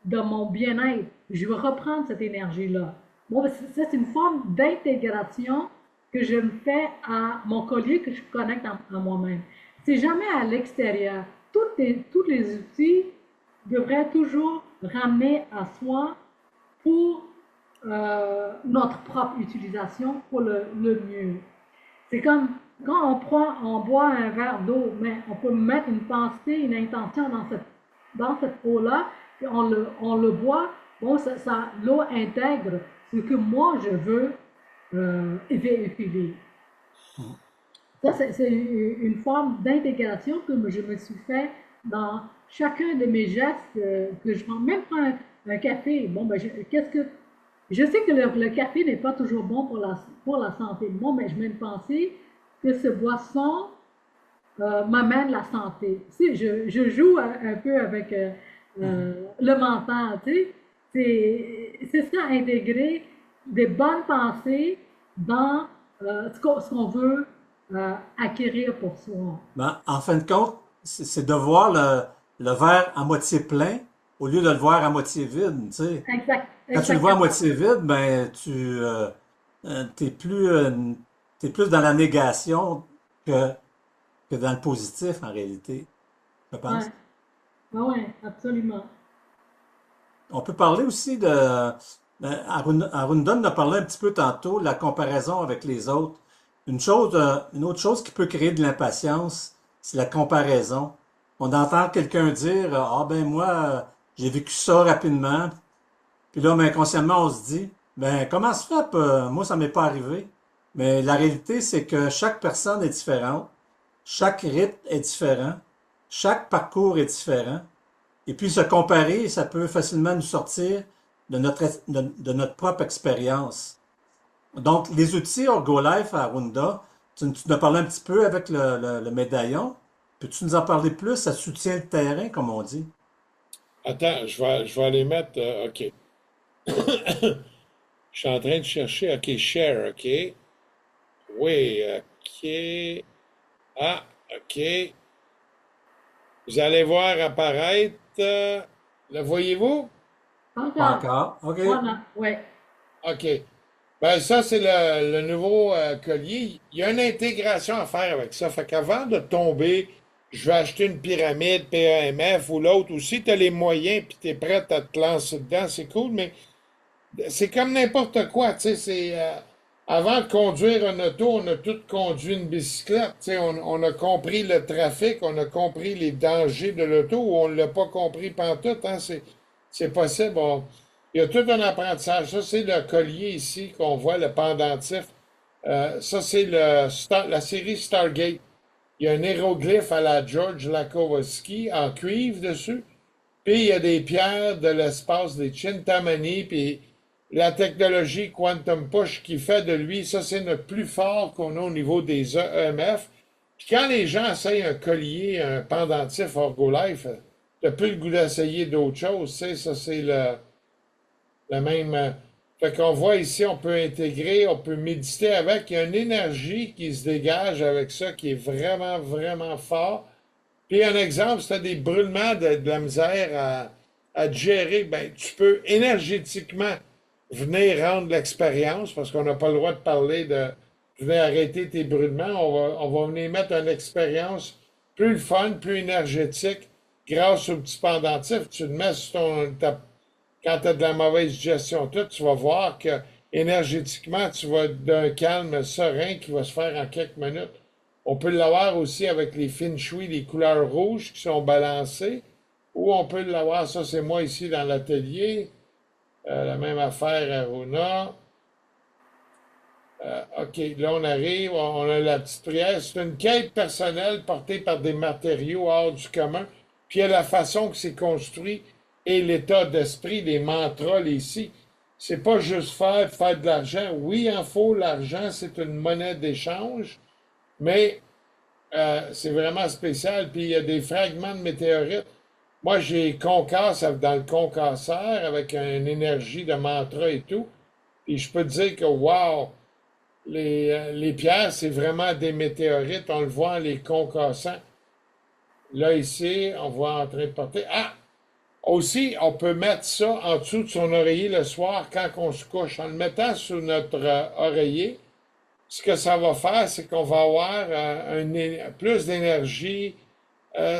de mon bien-être. Je veux reprendre cette énergie-là. Bon, ben, c'est une forme d'intégration que je me fais à mon collier que je connecte à moi-même. C'est jamais à l'extérieur. Tous les outils devraient toujours ramener à soi pour notre propre utilisation pour le mieux. C'est comme quand on boit un verre d'eau, mais on peut mettre une pensée, une intention dans cette eau-là, puis on le boit. Bon, l'eau intègre ce que moi je veux véhiculer. Ça, c'est une forme d'intégration que je me suis fait dans chacun de mes gestes que je prends. Même prendre un café. Bon, ben, je sais que le café n'est pas toujours bon pour la santé. Bon, mais je mets une pensée que ce boisson m'amène la santé. Tu sais, je joue un peu avec le mental, tu sais. C'est ça, intégrer des bonnes pensées dans ce qu'on veut acquérir pour soi. Ben, en fin de compte, c'est de voir le verre à moitié plein au lieu de le voir à moitié vide, tu sais. Quand tu le vois à Exactement. moitié vide, ben t'es plus dans la négation que, que dans le positif en réalité, je pense. Ouais, ouais, ouais, absolument. On peut parler aussi Arunda en a parlé un petit peu tantôt, de la comparaison avec les autres. Une autre chose qui peut créer de l'impatience, c'est la comparaison. On entend quelqu'un dire, ah ben moi, j'ai vécu ça rapidement. Puis là, ben, inconsciemment, on se dit, ben comment se fait, moi, ça m'est pas arrivé. Mais la réalité, c'est que chaque personne est différente, chaque rythme est différent, chaque parcours est différent. Et puis se comparer, ça peut facilement nous sortir de notre propre expérience. Donc, les outils Orgolife à Arunda, tu nous as parlé un petit peu avec le médaillon. Peux-tu nous en parler plus? Ça soutient le terrain, comme on dit. Attends, je vais aller mettre. OK. Je suis en train de chercher. OK, share. OK. Oui, OK. Ah, OK. Vous allez voir apparaître. Le voyez-vous? Pas Encore. encore. OK. Voilà, ouais. OK. Ben, ça, c'est le nouveau collier. Il y a une intégration à faire avec ça. Fait qu'avant de tomber, je vais acheter une pyramide PAMF ou l'autre aussi, tu as les moyens puis tu es prêt à te lancer dedans, c'est cool, mais c'est comme n'importe quoi, tu sais, avant de conduire un auto, on a tous conduit une bicyclette, tu sais, on a compris le trafic, on a compris les dangers de l'auto, ou on l'a pas compris pantoute, hein, c'est possible. Il y a tout un apprentissage. Ça, c'est le collier ici qu'on voit, le pendentif. Ça, c'est la série Stargate. Il y a un hiéroglyphe à la George Lakowski en cuivre dessus. Puis il y a des pierres de l'espace, des Chintamani, puis la technologie Quantum Push qui fait de lui, ça c'est le plus fort qu'on a au niveau des EMF. Puis quand les gens essayent un collier, un pendentif Orgolife, t'as plus le goût d'essayer d'autres choses, tu sais, ça c'est le même. Fait qu'on voit ici, on peut intégrer, on peut méditer avec. Il y a une énergie qui se dégage avec ça qui est vraiment, vraiment fort. Puis un exemple, si tu as des brûlements de la misère à gérer, ben, tu peux énergétiquement venir rendre l'expérience, parce qu'on n'a pas le droit de parler de venir arrêter tes brûlements. On va venir mettre une expérience plus le fun, plus énergétique, grâce au petit pendentif. Tu le mets sur quand tu as de la mauvaise gestion, tout, tu vas voir que énergétiquement, tu vas d'un calme serein qui va se faire en quelques minutes. On peut l'avoir aussi avec les feng shui, les couleurs rouges qui sont balancées. Ou on peut l'avoir, ça c'est moi ici dans l'atelier. La même affaire à Runa. OK, là on arrive, on a la petite prière. C'est une quête personnelle portée par des matériaux hors du commun. Puis il y a la façon que c'est construit et l'état d'esprit, les mantras, les si. C'est pas juste faire de l'argent. Oui, il en faut, l'argent, c'est une monnaie d'échange, mais C'est vraiment spécial. Puis il y a des fragments de météorites. Moi, j'ai concasse dans le concasseur avec une énergie de mantra et tout. Et je peux te dire que, wow, les pierres, c'est vraiment des météorites. On le voit en les concassant. Là, ici, on voit en train de porter. Ah! Aussi, on peut mettre ça en dessous de son oreiller le soir quand on se couche. En le mettant sur notre oreiller, ce que ça va faire, c'est qu'on va avoir plus d'énergie.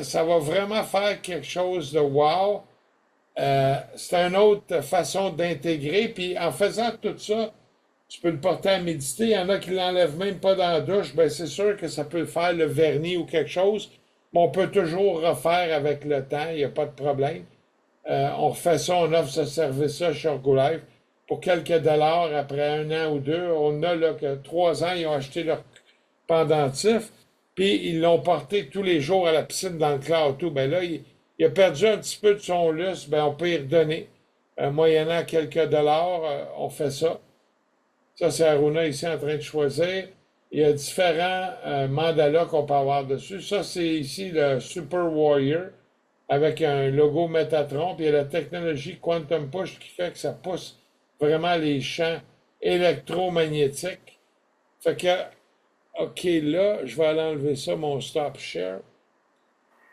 Ça va vraiment faire quelque chose de wow. C'est une autre façon d'intégrer. Puis en faisant tout ça, tu peux le porter à méditer. Il y en a qui l'enlèvent même pas dans la douche. Ben, c'est sûr que ça peut faire le vernis ou quelque chose. Mais on peut toujours refaire avec le temps. Il n'y a pas de problème. On refait ça, on offre ce service-là chez Herbalife pour quelques dollars après un an ou deux. On a là que 3 ans, ils ont acheté leur pendentif, puis ils l'ont porté tous les jours à la piscine dans le cloud tout. Ben là, il a perdu un petit peu de son lustre, ben on peut y redonner. Moyennant quelques dollars, on fait ça. Ça, c'est Aruna ici en train de choisir. Il y a différents mandalas qu'on peut avoir dessus. Ça, c'est ici le Super Warrior avec un logo Metatron, puis il y a la technologie Quantum Push qui fait que ça pousse vraiment les champs électromagnétiques. Fait que, OK, là, je vais aller enlever ça, mon stop share.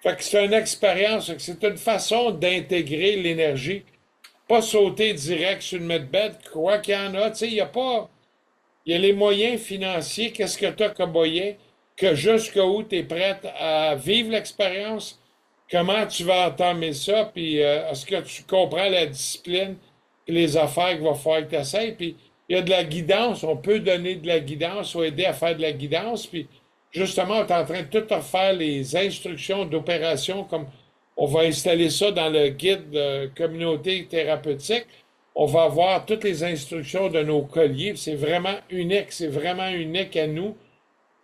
Fait que c'est une expérience, c'est une façon d'intégrer l'énergie. Pas sauter direct sur le medbed, quoi qu'il y en a. Tu sais, il y a pas. Il y a les moyens financiers. Qu'est-ce que tu as comme moyen? Que jusqu'où tu es prête à vivre l'expérience? Comment tu vas entamer ça? Puis est-ce que tu comprends la discipline et les affaires qu'il va falloir que tu essaies? Puis il y a de la guidance. On peut donner de la guidance ou aider à faire de la guidance. Puis justement, on est en train de tout refaire les instructions d'opération comme on va installer ça dans le guide de communauté thérapeutique. On va avoir toutes les instructions de nos colliers. C'est vraiment unique. C'est vraiment unique à nous.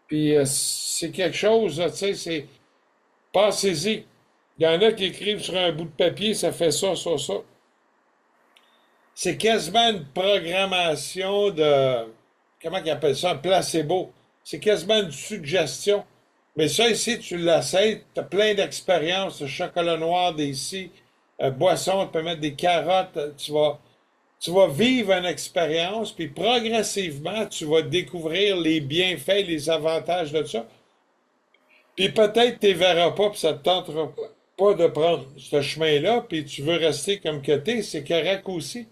Puis c'est quelque chose, tu sais, c'est... Pensez-y. Il y en a qui écrivent sur un bout de papier, ça fait ça, ça, ça. C'est quasiment une programmation de... Comment ils appellent ça? Un placebo. C'est quasiment une suggestion. Mais ça, ici, tu l'essayes, tu as plein d'expériences, chocolat noir, des ici, boisson, tu peux mettre des carottes, tu vas vivre une expérience, puis progressivement, tu vas découvrir les bienfaits, les avantages de ça. Puis peut-être tu ne verras pas, puis ça ne te tentera pas de prendre ce chemin-là, puis tu veux rester comme que t'es, c'est correct aussi.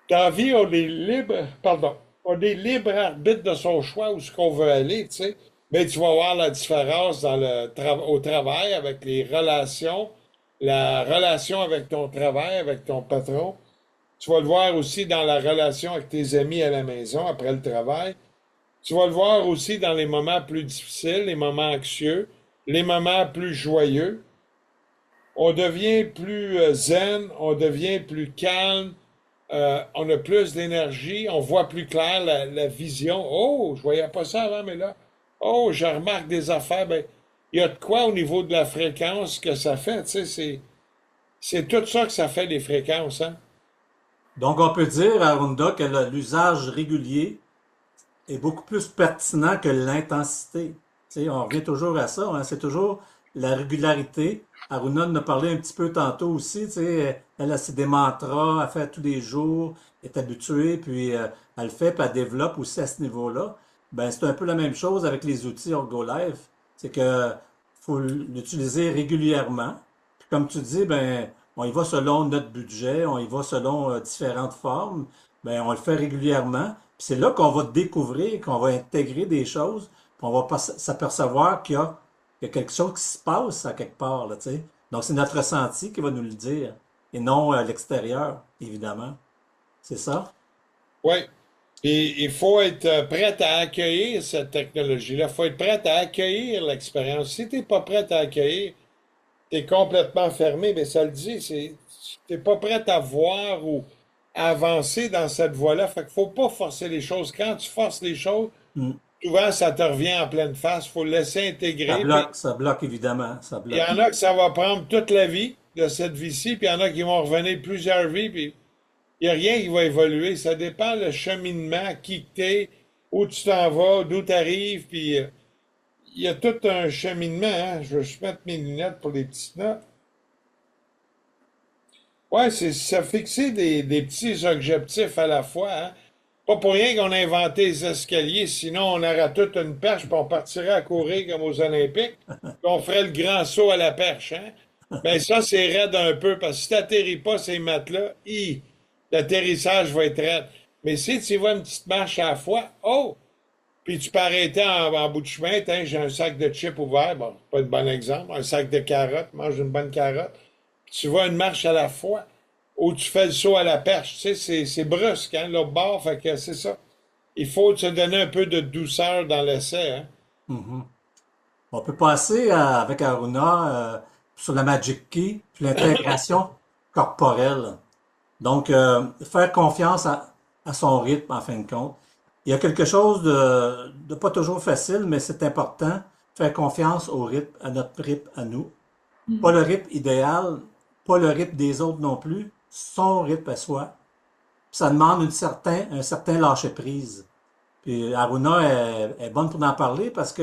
Dans la vie, on est libre, pardon, on est libre arbitre de son choix où ce qu'on veut aller, tu sais. Mais tu vas voir la différence au travail avec les relations, la relation avec ton travail, avec ton patron. Tu vas le voir aussi dans la relation avec tes amis à la maison après le travail. Tu vas le voir aussi dans les moments plus difficiles, les moments anxieux, les moments plus joyeux. On devient plus zen, on devient plus calme, on a plus d'énergie, on voit plus clair la vision. Oh, je voyais pas ça avant, mais là, oh, je remarque des affaires. Ben, il y a de quoi au niveau de la fréquence que ça fait, tu sais, c'est tout ça que ça fait des fréquences, hein? Donc, on peut dire, Arunda, que l'usage régulier est beaucoup plus pertinent que l'intensité. Tu sais, on revient toujours à ça, hein, c'est toujours la régularité. Aruna en a parlé un petit peu tantôt aussi, tu sais, elle a ses des mantras, elle fait tous les jours, elle est habituée, puis elle le fait, puis elle développe aussi à ce niveau-là. Ben, c'est un peu la même chose avec les outils Orgolife. C'est que faut l'utiliser régulièrement. Puis comme tu dis, ben, on y va selon notre budget, on y va selon différentes formes. Ben, on le fait régulièrement. Puis c'est là qu'on va découvrir, qu'on va intégrer des choses, puis on va pas s'apercevoir qu'il y a quelque chose qui se passe à quelque part, là, tu sais. Donc c'est notre ressenti qui va nous le dire, et non l'extérieur, évidemment. C'est ça? Oui. Et il faut être prêt à accueillir cette technologie-là. Il faut être prêt à accueillir l'expérience. Si tu n'es pas prêt à accueillir, tu es complètement fermé, mais ça le dit, tu n'es pas prêt à voir ou à avancer dans cette voie-là. Fait qu'il faut pas forcer les choses. Quand tu forces les choses, Hmm. souvent ça te revient en pleine face. Il faut le laisser intégrer. Puis Ça bloque évidemment, ça il y bloque. en a que ça va prendre toute la vie de cette vie-ci, puis il y en a qui vont revenir plusieurs vies, puis il n'y a rien qui va évoluer. Ça dépend le cheminement, qui que t'es, où tu t'en vas, d'où tu arrives, puis il il y a tout un cheminement, hein. Je vais juste mettre mes lunettes pour les petites notes. Ouais, c'est ça fixer des petits objectifs à la fois, hein. Pas pour rien qu'on a inventé les escaliers, sinon on aurait toute une perche, puis on partirait à courir comme aux Olympiques, puis on ferait le grand saut à la perche, hein. Ben ça, c'est raide un peu, parce que si t'atterris pas ces maths-là, l'atterrissage va être raide. Mais si tu vois une petite marche à la fois, oh! Puis tu peux arrêter en bout de chemin, tiens, j'ai un sac de chips ouvert, bon, pas de bon exemple, un sac de carottes, mange une bonne carotte. Tu vois une marche à la fois, ou tu fais le saut à la perche, tu sais, c'est brusque, hein, l'autre bord, fait que c'est ça. Il faut se donner un peu de douceur dans l'essai, hein. Mhm. On peut passer avec Aruna sur la Magic Key, puis l'intégration corporelle. Donc, faire confiance à son rythme, en fin de compte. Il y a quelque chose de pas toujours facile, mais c'est important. Faire confiance au rythme, à notre rythme, à nous. Pas le rythme idéal, pas le rythme des autres non plus, son rythme à soi. Ça demande un certain lâcher-prise. Puis Aruna est bonne pour en parler parce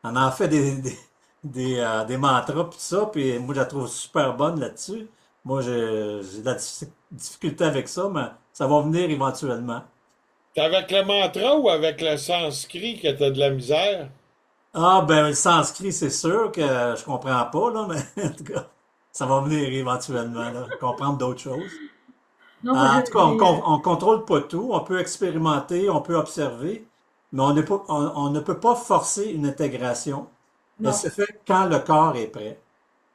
en a fait des mantras pis tout ça, puis moi je la trouve super bonne là-dessus. Moi j'ai de la difficulté avec ça, mais ça va venir éventuellement. T'es avec le mantra ou avec le sanskrit que t'as de la misère? Ah ben le sanskrit, c'est sûr que je comprends pas, là, mais en tout cas, ça va venir éventuellement, là, comprendre d'autres choses. Non, moi, En tout cas, on contrôle pas tout, on peut expérimenter, on peut observer, mais on ne peut pas forcer une intégration. Elle non, se fait quand le corps est prêt.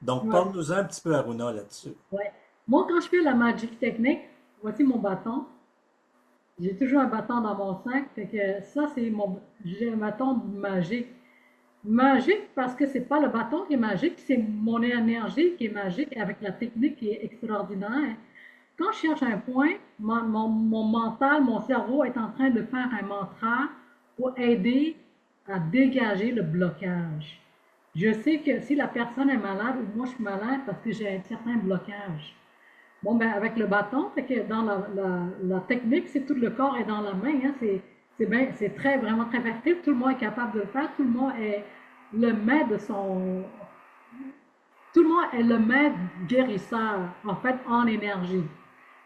Donc, ouais, parle-nous un petit peu, Aruna, là-dessus. ouais. Moi, quand je fais la Magic Technique, voici mon bâton. J'ai toujours un bâton dans mon sac, fait que ça, j'ai un bâton magique. Magique parce que c'est pas le bâton qui est magique, c'est mon énergie qui est magique avec la technique qui est extraordinaire. Quand je cherche un point, mon mental, mon cerveau est en train de faire un mantra pour aider à dégager le blocage. Je sais que si la personne est malade ou moi je suis malade parce que j'ai un certain blocage. Bon, ben avec le bâton, fait que dans la technique, c'est tout le corps est dans la main. Hein, c'est très, vraiment très facile. Tout le monde est capable de le faire. Tout le monde est le maître de son. Tout le monde est le maître guérisseur, en fait, en énergie.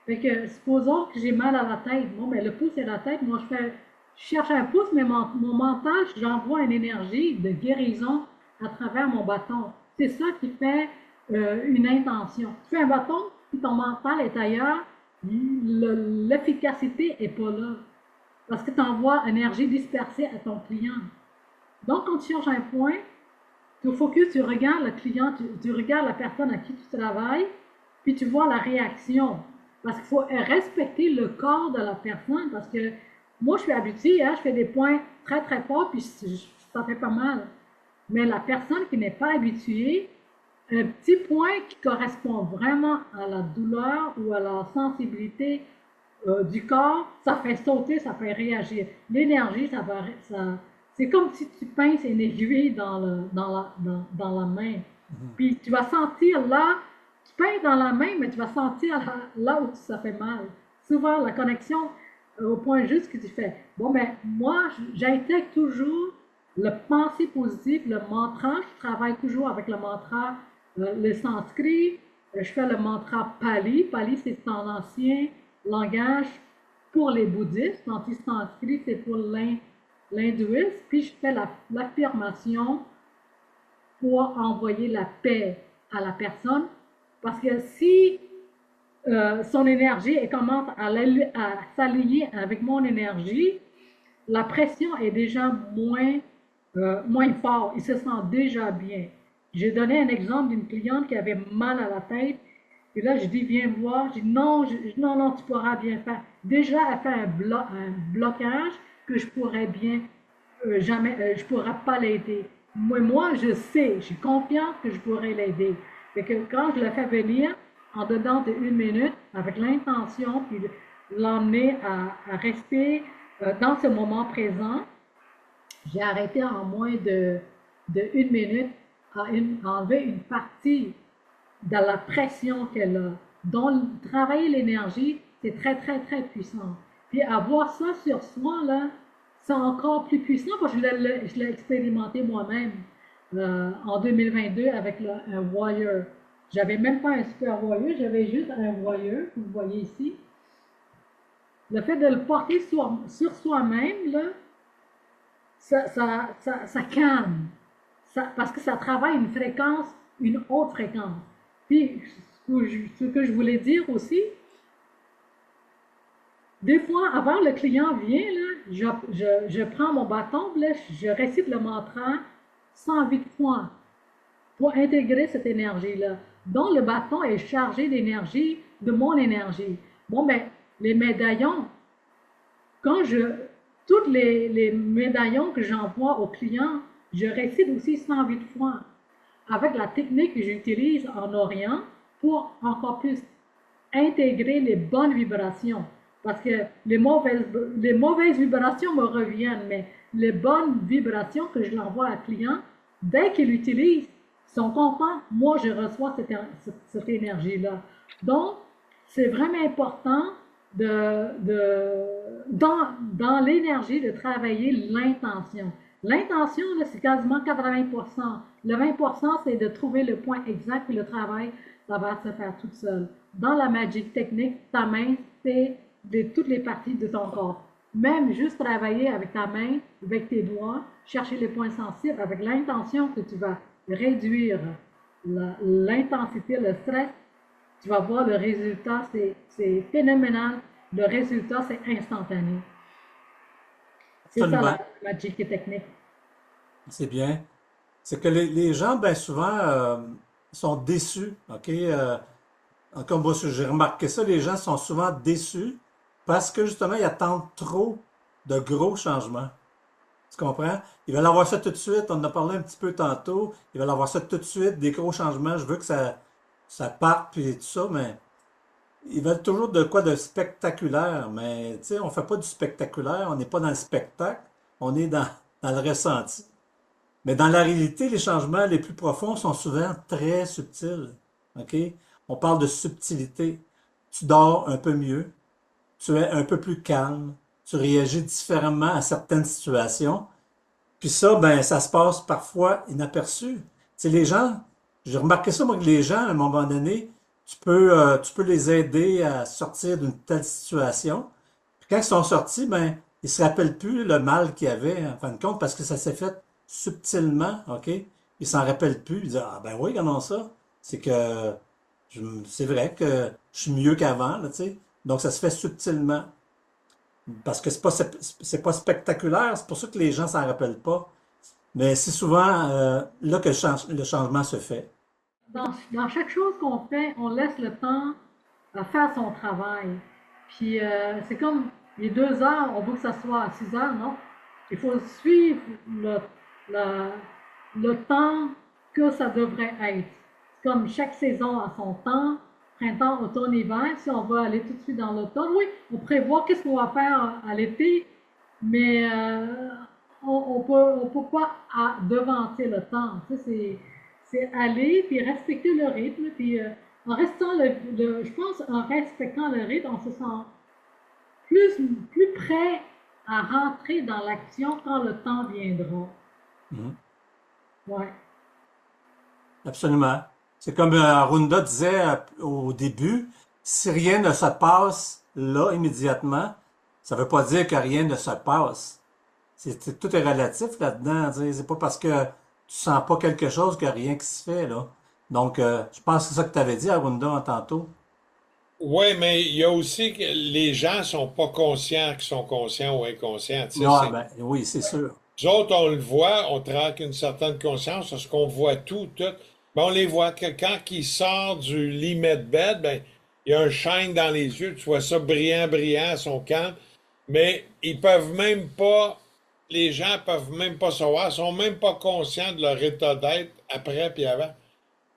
Fait que, supposons que j'ai mal à la tête. Bon, ben, le pouce et la tête, moi, je cherche un pouce, mais mon mental, j'envoie une énergie de guérison à travers mon bâton. C'est ça qui fait une intention. Tu fais un bâton, puis ton mental est ailleurs, l'efficacité n'est pas là. Parce que tu envoies une énergie dispersée à ton client. Donc, quand tu cherches un point, tu focus, tu regardes le client, tu regardes la personne à qui tu travailles, puis tu vois la réaction. Parce qu'il faut respecter le corps de la personne, parce que moi, je suis habituée, hein, je fais des points très, très forts, puis ça fait pas mal. Mais la personne qui n'est pas habituée, un petit point qui correspond vraiment à la douleur ou à la sensibilité du corps, ça fait sauter, ça fait réagir. L'énergie, c'est comme si tu pinces une aiguille dans la main. Puis tu vas sentir là, tu pinces dans la main, mais tu vas sentir là où ça fait mal. Souvent, la connexion au point juste que tu fais. Bon, ben, moi, j'intègre toujours le pensée positif, le mantra. Je travaille toujours avec le mantra, le sanskrit. Je fais le mantra Pali. Pali, c'est en ancien langage pour les bouddhistes, tandis que sanskrit, c'est pour l'hindouisme. Puis je fais l'affirmation pour envoyer la paix à la personne. Parce que si son énergie commence à s'allier avec mon énergie, la pression est déjà moins forte. Il se sent déjà bien. J'ai donné un exemple d'une cliente qui avait mal à la tête. Et là, je dis, viens voir. Je dis, non, non, tu pourras bien faire. Déjà, elle fait un blocage que je pourrais bien, jamais, je pourrais pas l'aider. Moi, je sais, j'ai confiance que je pourrais l'aider. Fait que quand je la fais venir, en dedans de 1 minute, avec l'intention, puis l'emmener à rester dans ce moment présent, j'ai arrêté en moins de 1 minute à enlever une partie de la pression qu'elle a. Donc, travailler l'énergie, c'est très, très, très puissant. Puis avoir ça sur soi, là, c'est encore plus puissant parce que je l'ai expérimenté moi-même en 2022 avec un Wire. J'avais même pas un super Wire, j'avais juste un Wire, que vous voyez ici. Le fait de le porter sur soi-même, là, ça calme. Parce que ça travaille une haute fréquence. Puis, ce que je voulais dire aussi, des fois, avant le client vient, là, je prends mon bâton, là, je récite le mantra 108 fois pour intégrer cette énergie-là. Donc, le bâton est chargé d'énergie, de mon énergie. Bon, ben, les médaillons, quand tous les médaillons que j'envoie aux clients, je récite aussi 108 fois avec la technique que j'utilise en Orient pour encore plus intégrer les bonnes vibrations. Parce que les mauvaises vibrations me reviennent, mais les bonnes vibrations que je l'envoie à client, dès qu'il l'utilise, ils sont contents. Moi, je reçois cette énergie-là. Donc, c'est vraiment important dans l'énergie de travailler l'intention. L'intention, c'est quasiment 80%. Le 20%, c'est de trouver le point exact, et le travail, ça va se faire tout seul. Dans la magie technique, ta main, c'est toutes les parties de ton corps. Même juste travailler avec ta main, avec tes doigts, chercher les points sensibles, avec l'intention que tu vas réduire l'intensité, le stress, tu vas voir le résultat, c'est phénoménal. Le résultat, c'est instantané. C'est ça Absolument. la magie technique. C'est bien. C'est que les gens, bien souvent, sont déçus. OK? Comme moi, j'ai remarqué ça, les gens sont souvent déçus parce que justement, ils attendent trop de gros changements. Tu comprends? Ils veulent avoir ça tout de suite. On en a parlé un petit peu tantôt. Ils veulent avoir ça tout de suite, des gros changements. Je veux que ça parte, puis tout ça, mais ils veulent toujours de quoi de spectaculaire. Mais, tu sais, on fait pas du spectaculaire. On n'est pas dans le spectacle. On est dans le ressenti. Mais dans la réalité, les changements les plus profonds sont souvent très subtils. OK? On parle de subtilité. Tu dors un peu mieux. Tu es un peu plus calme. Tu réagis différemment à certaines situations. Puis ça, ben, ça se passe parfois inaperçu. Tu sais, les gens, j'ai remarqué ça, moi, que les gens, à un moment donné, tu peux les aider à sortir d'une telle situation. Puis quand ils sont sortis, ben, ils se rappellent plus le mal qu'il y avait, en fin de compte, parce que ça s'est fait subtilement, OK? Ils s'en rappellent plus. Ils disent, ah ben oui, regardons ça. C'est que, c'est vrai que je suis mieux qu'avant, là, tu sais. Donc ça se fait subtilement. Parce que c'est pas spectaculaire, c'est pour ça que les gens s'en rappellent pas. Mais c'est souvent là que le changement se fait. Dans chaque chose qu'on fait, on laisse le temps faire son travail. Puis c'est comme les 2 heures, on veut que ça soit à 6 heures, non? Il faut suivre le, le temps que ça devrait être. Comme chaque saison a son temps, printemps, automne, hiver. Si on veut aller tout de suite dans l'automne, oui, on prévoit qu'est-ce qu'on va faire à l'été, mais on peut pas devancer le temps. Tu sais, c'est aller puis respecter le rythme. Puis en restant je pense en respectant le rythme, on se sent plus, plus prêt à rentrer dans l'action quand le temps viendra. Mhm. Ouais. Absolument. C'est comme Arunda disait au début, si rien ne se passe là immédiatement, ça veut pas dire que rien ne se passe. Tout est relatif là-dedans. Tu sais. C'est pas parce que tu sens pas quelque chose qu'il y a rien qui se fait, là. Donc, je pense que c'est ça que tu avais dit, Arunda, tantôt. Oui, mais il y a aussi que les gens sont pas conscients qu'ils sont conscients ou inconscients. Tu sais, Non, ben, oui, c'est sûr. nous autres, on le voit, on travaille avec une certaine conscience parce qu'on voit tout. Ben, on les voit que quand ils sortent du lit med bed, ben, il y a un shine dans les yeux, tu vois ça brillant, ils sont calmes, mais ils peuvent même pas, les gens peuvent même pas savoir, ils sont même pas conscients de leur état d'être après puis avant.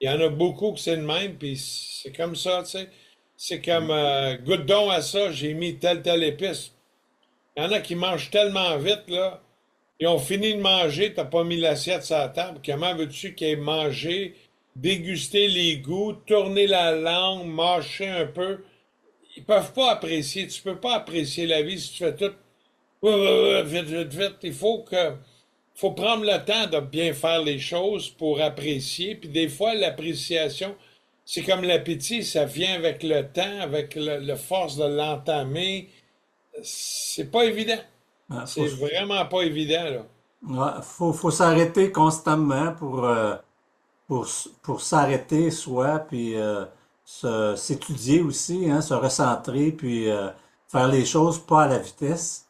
Il y en a beaucoup que c'est le même, puis c'est comme ça, tu sais. C'est comme, goûte donc à ça, j'ai mis telle épice. Il y en a qui mangent tellement vite, là. Ils ont fini de manger, t'as pas mis l'assiette sur la table. Comment veux-tu qu'ils aient mangé, déguster les goûts, tourner la langue, mâcher un peu? Ils peuvent pas apprécier. Tu peux pas apprécier la vie si tu fais tout Ouais, ouais, ouais, vite, vite, vite. Faut prendre le temps de bien faire les choses pour apprécier. Puis des fois, l'appréciation, c'est comme l'appétit, ça vient avec le temps, avec le force de l'entamer. C'est pas évident. Ouais, C'est vraiment pas évident, là. faut s'arrêter constamment pour s'arrêter soi, puis s'étudier aussi, hein, se recentrer, puis faire les choses pas à la vitesse.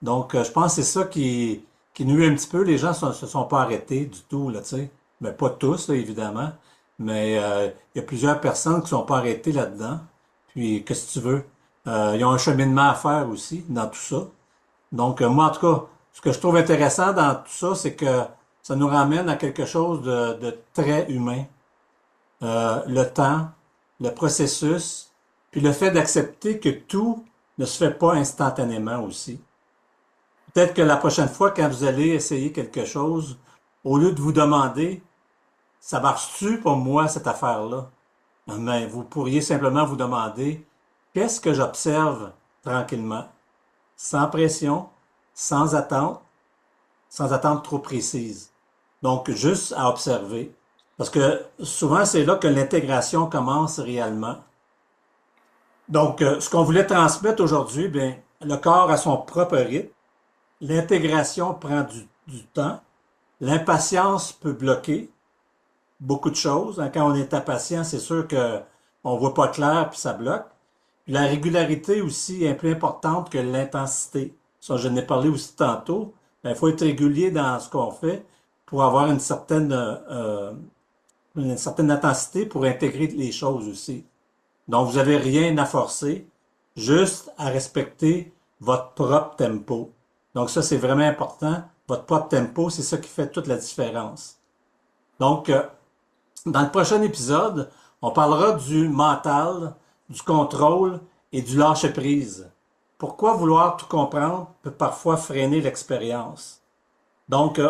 Donc, je pense que c'est ça qui nuit un petit peu. Les gens se sont pas arrêtés du tout, là, tu sais. Mais pas tous, là, évidemment. Mais il y a plusieurs personnes qui sont pas arrêtées là-dedans. Puis, qu'est-ce que tu veux? Ils ont un cheminement à faire aussi dans tout ça. Donc, moi, en tout cas, ce que je trouve intéressant dans tout ça, c'est que ça nous ramène à quelque chose de très humain. Le temps, le processus, puis le fait d'accepter que tout ne se fait pas instantanément aussi. Peut-être que la prochaine fois, quand vous allez essayer quelque chose, au lieu de vous demander, ça marche-tu pour moi, cette affaire-là? Mais vous pourriez simplement vous demander, qu'est-ce que j'observe tranquillement, sans pression, sans attente, sans attente trop précise. Donc, juste à observer. Parce que souvent, c'est là que l'intégration commence réellement. Donc, ce qu'on voulait transmettre aujourd'hui, bien, le corps a son propre rythme. L'intégration prend du temps. L'impatience peut bloquer beaucoup de choses, hein. Quand on est impatient, c'est sûr que on voit pas clair puis ça bloque. Puis la régularité aussi est plus importante que l'intensité. Ça, je n'ai parlé aussi tantôt. Il faut être régulier dans ce qu'on fait pour avoir une certaine intensité pour intégrer les choses aussi. Donc, vous n'avez rien à forcer, juste à respecter votre propre tempo. Donc, ça, c'est vraiment important. Votre propre tempo, c'est ça qui fait toute la différence. Donc, dans le prochain épisode, on parlera du mental, du contrôle et du lâcher-prise. Pourquoi vouloir tout comprendre peut parfois freiner l'expérience. Donc,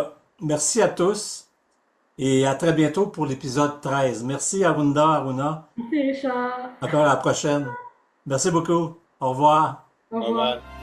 merci à tous et à très bientôt pour l'épisode 13. Merci Aruna. Merci Richard. Encore à la prochaine. Merci beaucoup. Au revoir. Au Bye revoir. bye.